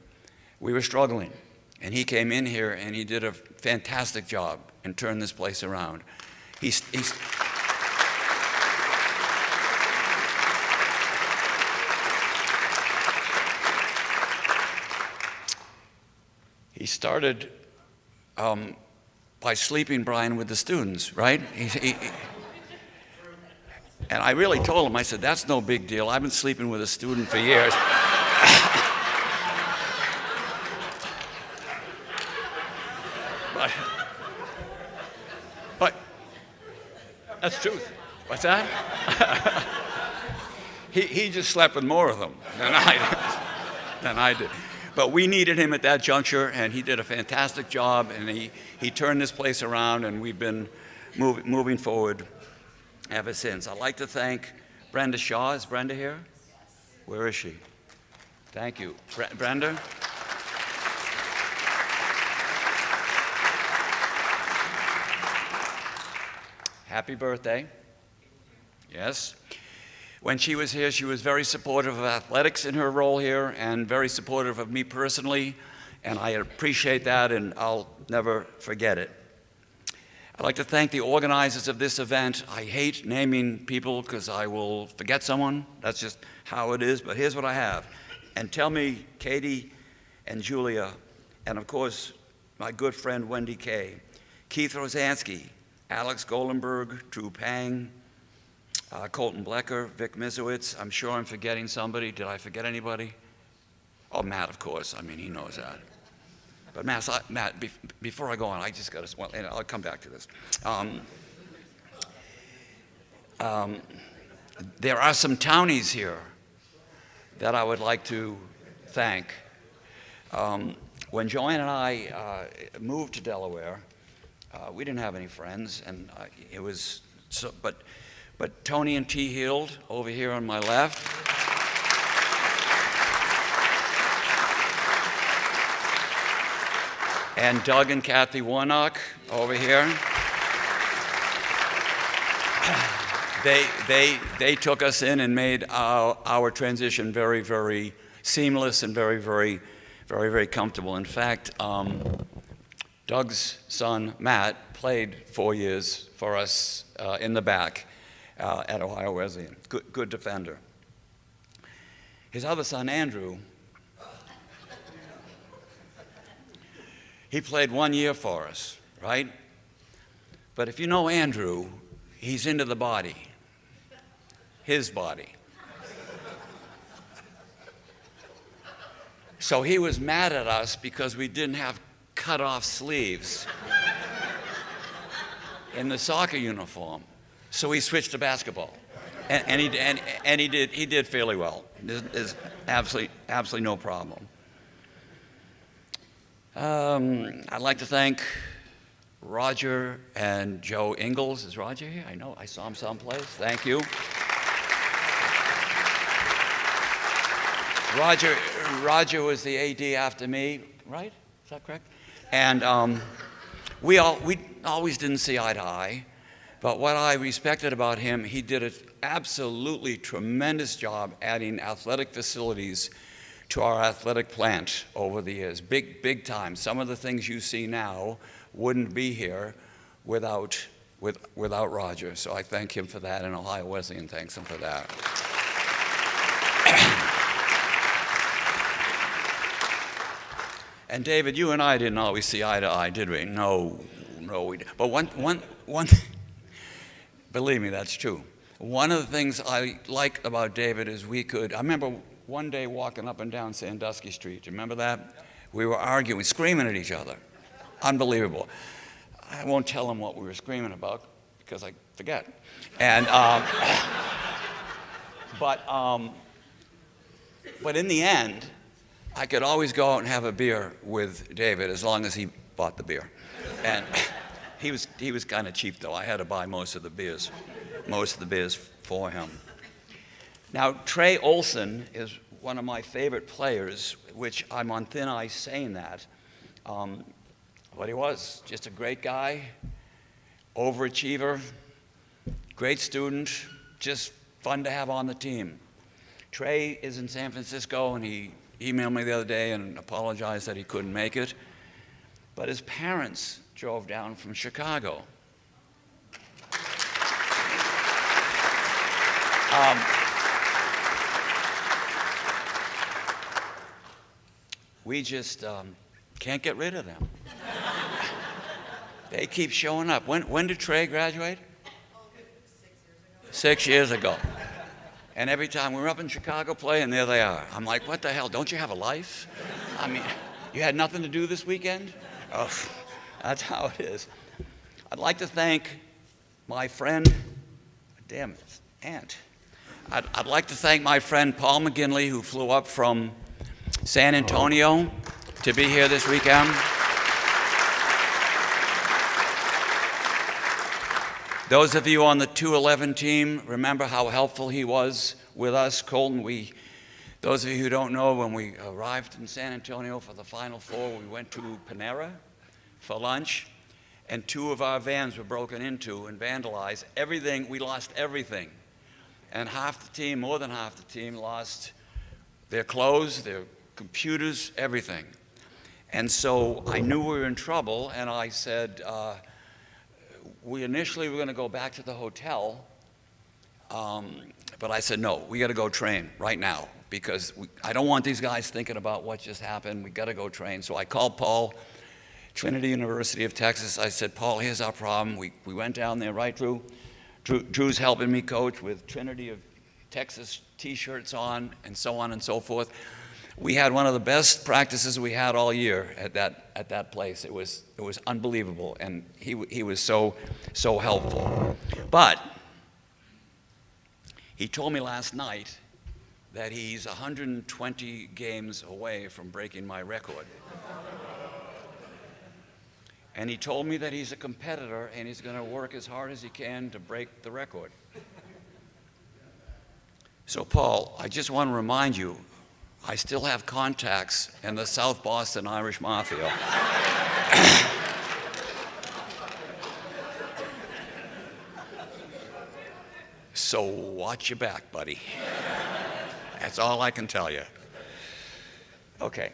we were struggling, and he came in here and he did a fantastic job and turned this place around. He started by sleeping, Brian, with the students, right? And I really told him, I said, that's no big deal. I've been sleeping with a student for years. But that's truth. What's that? He just slept with more of them than I did. But we needed him at that juncture, and he did a fantastic job, and he turned this place around, and we've been moving forward ever since. I'd like to thank Brenda Shaw. Is Brenda here? Where is she? Thank you. Brenda? Happy birthday. Yes. When she was here, she was very supportive of athletics in her role here and very supportive of me personally, and I appreciate that, and I'll never forget it. I'd like to thank the organizers of this event. I hate naming people because I will forget someone. That's just how it is, but here's what I have. And tell me, Katie and Julia, and of course, my good friend Wendy Kay, Keith Rosansky, Alex Golenberg, Drew Pang, Colton Blecker, Vic Misowitz. I'm sure I'm forgetting somebody. Did I forget anybody? Oh, Matt, of course. I mean, he knows that. But Matt, before I go on, I just got to, well, and I'll come back to this. There are some townies here that I would like to thank. When Joanne and I moved to Delaware, we didn't have any friends, and it was so. But Tony and T. Hield over here on my left. And Doug and Kathy Warnock over here. They took us in and made our transition very, very seamless and very, very, very, very comfortable. In fact, Doug's son, Matt, played 4 years for us in the back at Ohio Wesleyan. Good defender. His other son, Andrew, he played 1 year for us, right? But if you know Andrew, he's into the body, his body. So he was mad at us because we didn't have cut-off sleeves in the soccer uniform. So he switched to basketball, and he did fairly well. There's absolutely no problem. I'd like to thank Roger and Joe Ingalls. Is Roger here? I know, I saw him someplace. Thank you. Roger was the AD after me, right? Is that correct? And we always didn't see eye to eye, but what I respected about him, he did an absolutely tremendous job adding athletic facilities to our athletic plant over the years, big time. Some of the things you see now wouldn't be here without Roger. So I thank him for that, and Ohio Wesleyan thanks him for that. And David, you and I didn't always see eye to eye, did we? No, we didn't. But one, believe me, that's true. One of the things I like about David is I remember one day walking up and down Sandusky Street. Do you remember that? We were arguing, screaming at each other. Unbelievable. I won't tell him what we were screaming about because I forget. And but in the end, I could always go out and have a beer with David as long as he bought the beer. And he was kind of cheap though. I had to buy most of the beers for him. Now, Trey Olson is one of my favorite players, which I'm on thin ice saying that. But he was just a great guy, overachiever, great student, just fun to have on the team. Trey is in San Francisco, and he emailed me the other day and apologized that he couldn't make it. But his parents drove down from Chicago. We just can't get rid of them. They keep showing up. When did Trey graduate? 6 years ago. And every time we're up in Chicago playing, there they are. I'm like, what the hell? Don't you have a life? I mean, you had nothing to do this weekend? Oh, that's how it is. I'd like to thank my friend, damn it, Aunt. I'd like to thank my friend Paul McGinley, who flew up from San Antonio to be here this weekend. Those of you on the 211 team, remember how helpful he was with us. Colton, those of you who don't know, when we arrived in San Antonio for the Final Four, we went to Panera for lunch, and 2 of our vans were broken into and vandalized. Everything, we lost everything. And half the team, more than half the team, lost their clothes, their computers, everything. And so I knew we were in trouble, and I said, we initially were going to go back to the hotel, but I said, no, we got to go train right now, because I don't want these guys thinking about what just happened. We got to go train. So I called Paul, Trinity University of Texas. I said, Paul, here's our problem. We went down there, right, Drew? Drew's helping me coach with Trinity of Texas t-shirts on and so forth. We had one of the best practices we had all year at that place. It was unbelievable, and he was so helpful. But he told me last night that he's 120 games away from breaking my record. And he told me that he's a competitor and he's going to work as hard as he can to break the record. So, Paul, I just want to remind you, I still have contacts in the South Boston Irish Mafia. So watch your back, buddy. That's all I can tell you. Okay.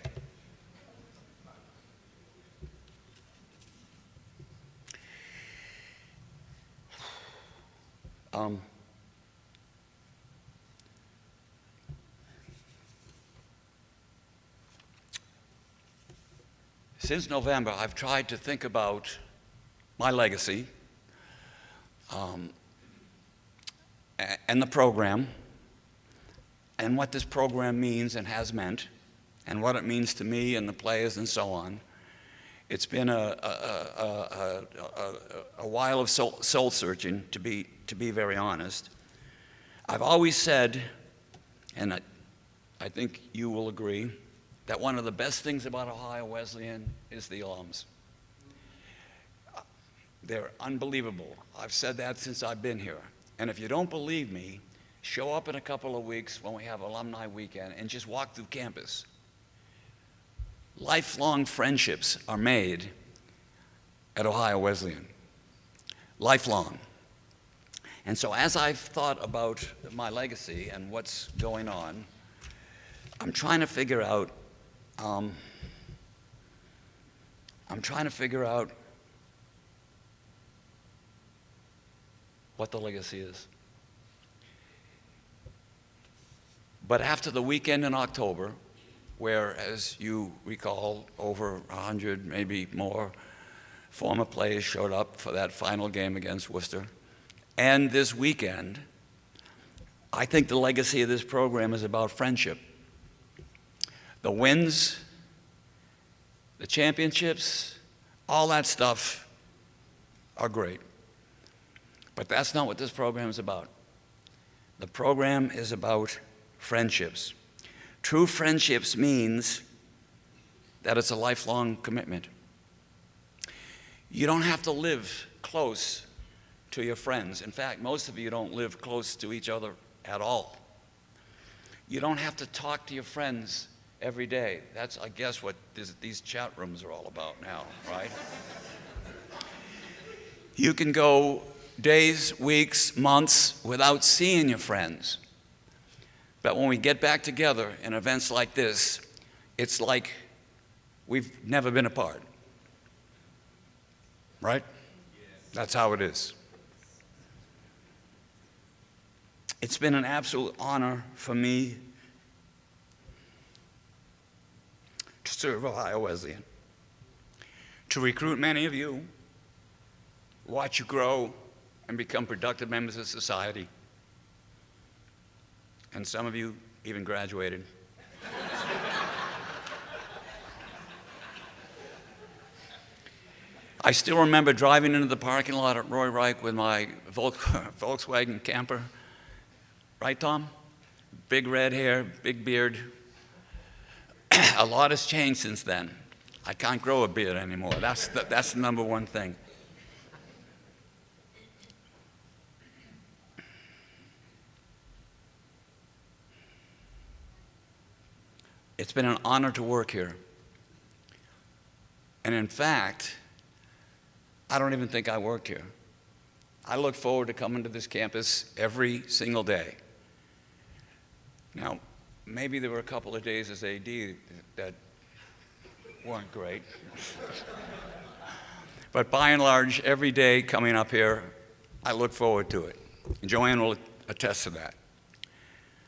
Since November, I've tried to think about my legacy and the program and what this program means and has meant and what it means to me and the players and so on. It's been a while of soul searching, to be very honest. I've always said, and I think you will agree, that one of the best things about Ohio Wesleyan is the alums. They're unbelievable. I've said that since I've been here. And if you don't believe me, show up in a couple of weeks when we have alumni weekend and just walk through campus. Lifelong friendships are made at Ohio Wesleyan. Lifelong. And so as I've thought about my legacy and what's going on, I'm trying to figure out what the legacy is. But after the weekend in October, where, as you recall, over 100, maybe more, former players showed up for that final game against Worcester, and this weekend, I think the legacy of this program is about friendship. The wins, the championships, all that stuff are great. But that's not what this program is about. The program is about friendships. True friendships means that it's a lifelong commitment. You don't have to live close to your friends. In fact, most of you don't live close to each other at all. You don't have to talk to your friends every day. That's, I guess, what these chat rooms are all about now, right? You can go days, weeks, months without seeing your friends. But when we get back together in events like this, it's like we've never been apart. Right? That's how it is. It's been an absolute honor for me to serve Ohio Wesleyan, to recruit many of you, watch you grow and become productive members of society. And some of you even graduated. I still remember driving into the parking lot at Roy Reich with my Volkswagen camper. Right, Tom? Big red hair, big beard. A lot has changed since then. I can't grow a beard anymore. That's the number one thing. It's been an honor to work here. And in fact, I don't even think I worked here. I look forward to coming to this campus every single day. Now, maybe there were a couple of days as AD that weren't great. But by and large, every day coming up here, I look forward to it. And Joanne will attest to that.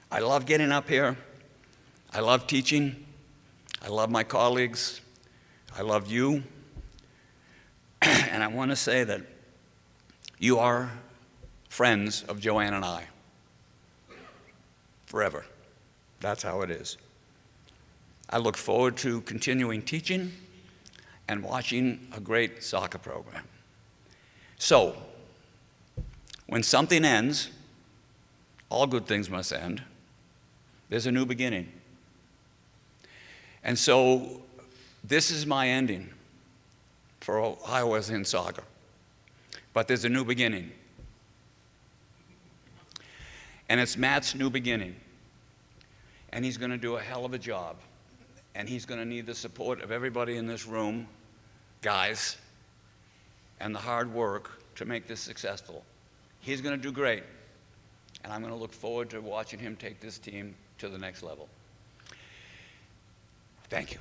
I love getting up here. I love teaching. I love my colleagues. I love you. And I want to say that you are friends of Joanne and I forever. That's how it is. I look forward to continuing teaching and watching a great soccer program. So, when something ends, all good things must end. There's a new beginning. And so, this is my ending for Ohio Wesleyan soccer. But there's a new beginning. And it's Matt's new beginning. And he's going to do a hell of a job. And he's going to need the support of everybody in this room, guys, and the hard work to make this successful. He's going to do great. And I'm going to look forward to watching him take this team to the next level. Thank you.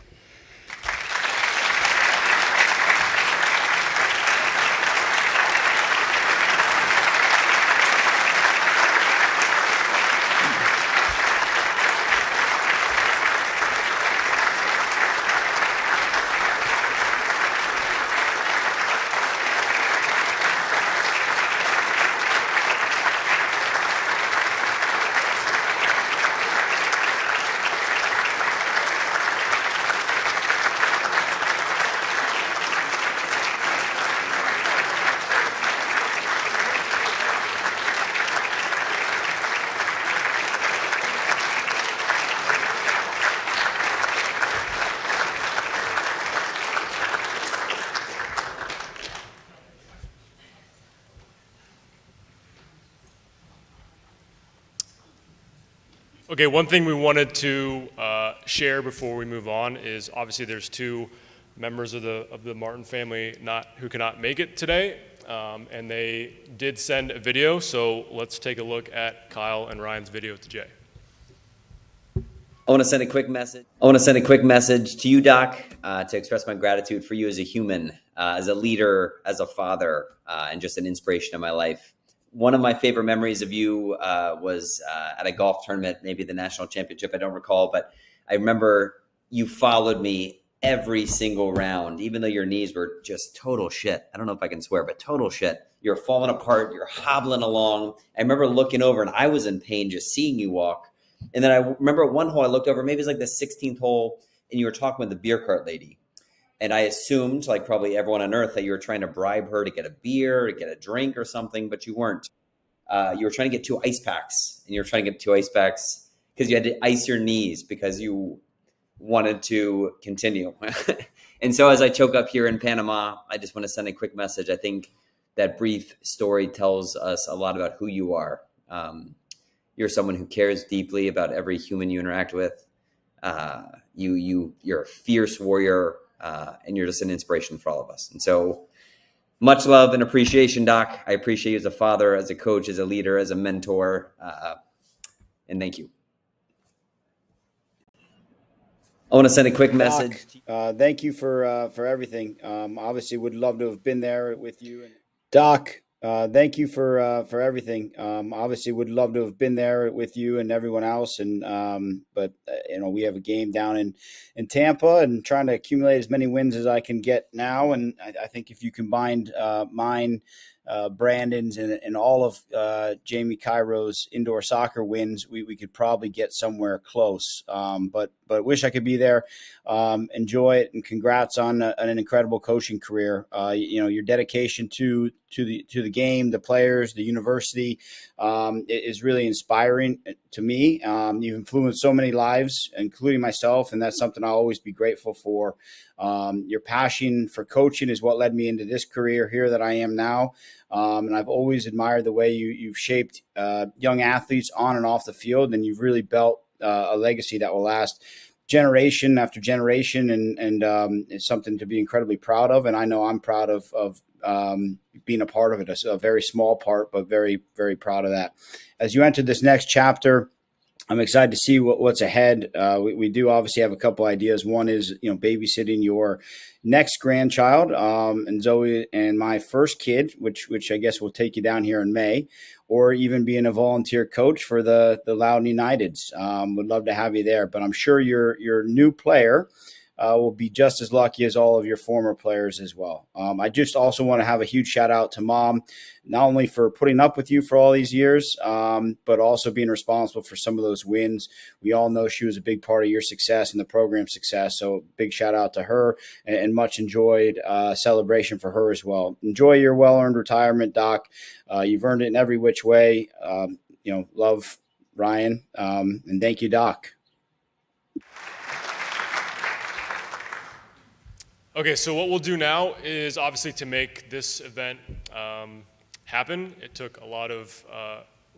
Okay, one thing we wanted to share before we move on is obviously there's two members of the Martin family who cannot make it today, and they did send a video, so let's take a look at Kyle and Ryan's video to Jay. I want to send a quick message to you, Doc, to express my gratitude for you as a human, as a leader, as a father, and just an inspiration in my life. One of my favorite memories of you was at a golf tournament, maybe the national championship, I don't recall, but I remember you followed me every single round, even though your knees were just total shit. I don't know if I can swear, but total shit. You're falling apart, you're hobbling along. I remember looking over and I was in pain just seeing you walk. And then I remember one hole I looked over, maybe it was like the 16th hole, and you were talking with the beer cart lady. And I assumed, like probably everyone on earth, that you were trying to bribe her to get a beer, to get a drink or something, but you weren't. You were trying to get 2 ice packs, and you were trying to get 2 ice packs because you had to ice your knees because you wanted to continue. And so as I choke up here in Panama, I just want to send a quick message. I think that brief story tells us a lot about who you are. You're someone who cares deeply about every human you interact with. You're a fierce warrior, and you're just an inspiration for all of us. And so much love and appreciation, Doc. I appreciate you as a father, as a coach, as a leader, as a mentor, and thank you. I want to send a quick message. Thank you for everything. Obviously, would love to have been there with you. Doc, thank you for everything. Obviously, would love to have been there with you and everyone else. But we have a game down in Tampa, and trying to accumulate as many wins as I can get now. And I think if you combined mine, Brandon's, and all of Jamie Cairo's indoor soccer wins, we could probably get somewhere close. But wish I could be there. Enjoy it, and congrats on an incredible coaching career. Your dedication to the game, the players, the university is really inspiring to me. You've influenced so many lives, including myself, and that's something I'll always be grateful for. Your passion for coaching is what led me into this career here that I am now. And I've always admired the way you've shaped young athletes on and off the field, and you've really built a legacy that will last generation after generation, and it's something to be incredibly proud of. And I know I'm proud of being a part of it, a very small part, but very, very proud of that. As you enter this next chapter, I'm excited to see what's ahead. We do obviously have a couple ideas. One is, babysitting your next grandchild, and Zoe and my first kid, which I guess will take you down here in May, or even being a volunteer coach for the Loudoun Uniteds. Would love to have you there. But I'm sure your new player will be just as lucky as all of your former players as well. I just also want to have a huge shout out to Mom, not only for putting up with you for all these years, but also being responsible for some of those wins. We all know she was a big part of your success and the program's success. So big shout out to her, and much enjoyed celebration for her as well. Enjoy your well-earned retirement, Doc. You've earned it in every which way. Love, Ryan, and thank you, Doc. Okay, so what we'll do now is obviously to make this event happen. It took a lot of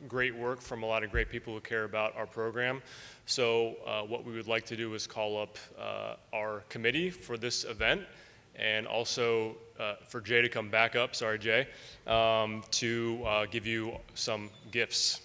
great work from a lot of great people who care about our program. So what we would like to do is call up our committee for this event, and also for Jay to come back up, sorry Jay, to give you some gifts.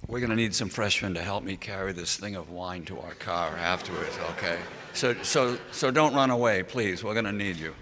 We're going to need some freshmen to help me carry this thing of wine to our car afterwards, okay? So don't run away, please. We're going to need you.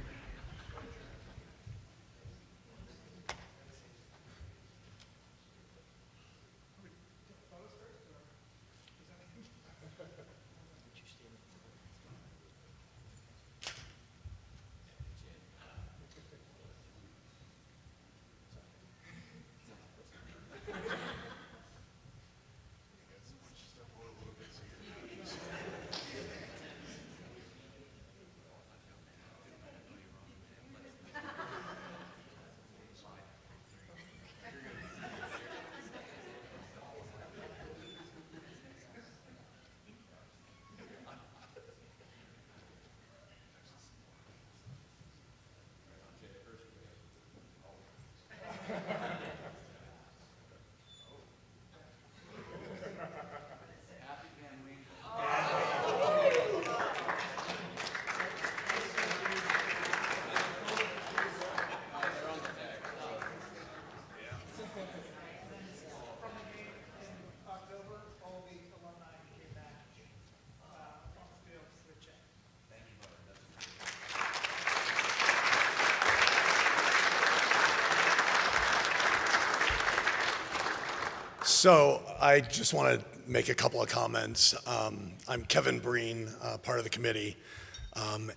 So I just want to make a couple of comments. I'm Kevin Breen, part of the committee,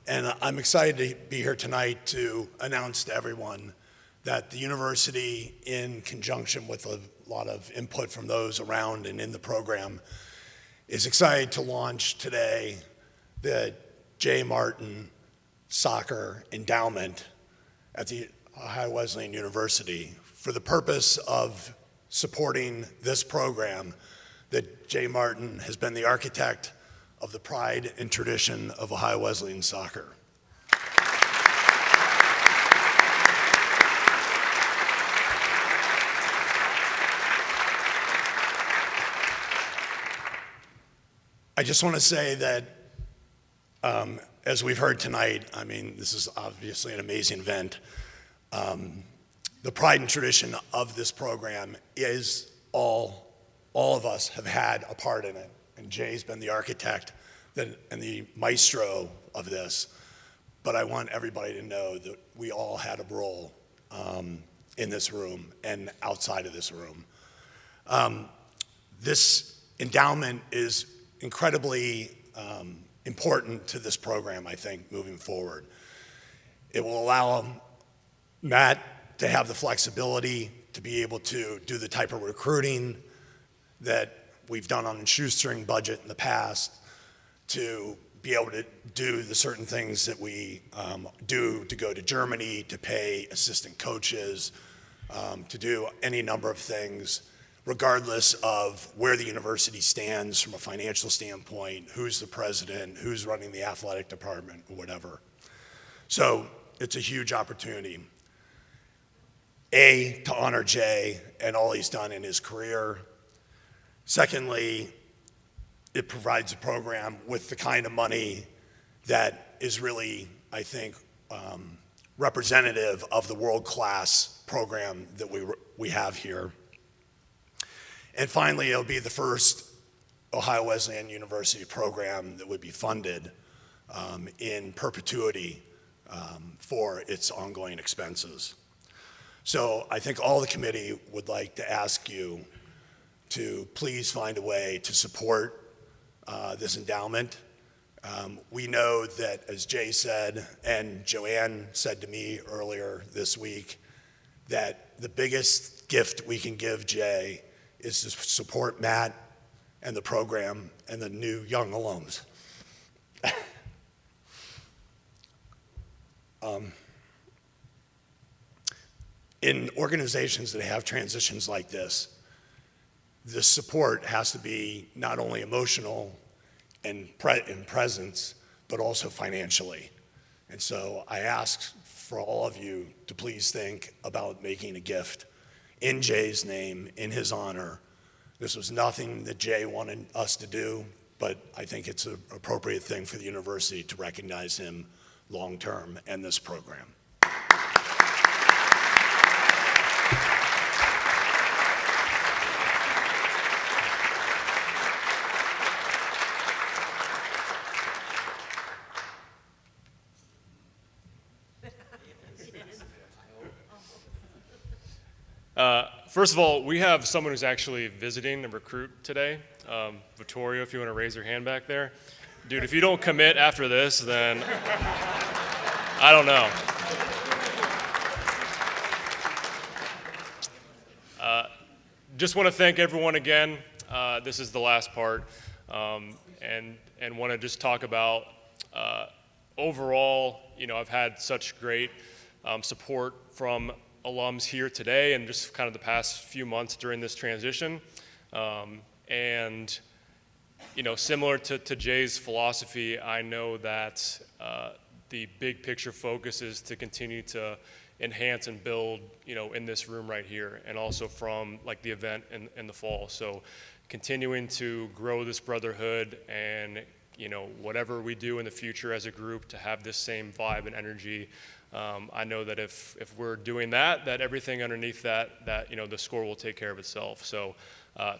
and I'm excited to be here tonight to announce to everyone that the university, in conjunction with a lot of input from those around and in the program, is excited to launch today the J. Martin Soccer Endowment at the Ohio Wesleyan University for the purpose of supporting this program that Jay Martin has been the architect of the pride and tradition of Ohio Wesleyan soccer. I just want to say that as we've heard tonight, I mean, this is obviously an amazing event. The pride and tradition of this program is all of us have had a part in it. And Jay's been the architect and the maestro of this. But I want everybody to know that we all had a role in this room and outside of this room. This endowment is incredibly important to this program, I think, moving forward. It will allow Matt to have the flexibility to be able to do the type of recruiting that we've done on a shoestring budget in the past, to be able to do the certain things that we do to go to Germany, to pay assistant coaches, to do any number of things, regardless of where the university stands from a financial standpoint, who's the president, who's running the athletic department, or whatever. So it's a huge opportunity. To honor Jay and all he's done in his career, Secondly, it provides a program with the kind of money that is really, I think, representative of the world-class program that we have here. And finally, it'll be the first Ohio Wesleyan University program that would be funded in perpetuity for its ongoing expenses. So I think all the committee would like to ask you to please find a way to support this endowment. We know that, as Jay said, and Joanne said to me earlier this week, that the biggest gift we can give Jay is to support Matt and the program and the new young alums. In organizations that have transitions like this, the support has to be not only emotional and in presence, but also financially. And so I ask for all of you to please think about making a gift in Jay's name, in his honor. This was nothing that Jay wanted us to do, but I think it's an appropriate thing for the university to recognize him long-term and this program. First of all, we have someone who's actually visiting a recruit today. Vittorio, if you want to raise your hand back there. Dude, if you don't commit after this, then I don't know. Just want to thank everyone again. This is the last part. And want to just talk about overall, I've had such great support from alums here today and just kind of the past few months during this transition. And similar to Jay's philosophy, I know that the big picture focus is to continue to enhance and build, in this room right here, and also from like the event in the fall. So continuing to grow this brotherhood and, whatever we do in the future as a group to have this same vibe and energy. I know that if we're doing that everything underneath that the score will take care of itself. So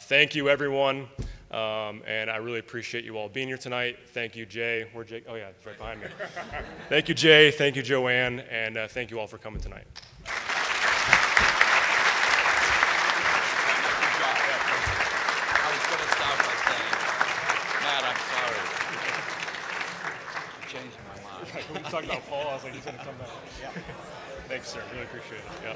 thank you, everyone, and I really appreciate you all being here tonight. Thank you, Jay. Where'd Jay? Oh yeah, it's right behind me. Thank you, Jay. Thank you, Joanne, and thank you all for coming tonight. We were talking about Paul. I was like, he's going to come back. Yeah. Thanks, sir. Really appreciate it. Yeah.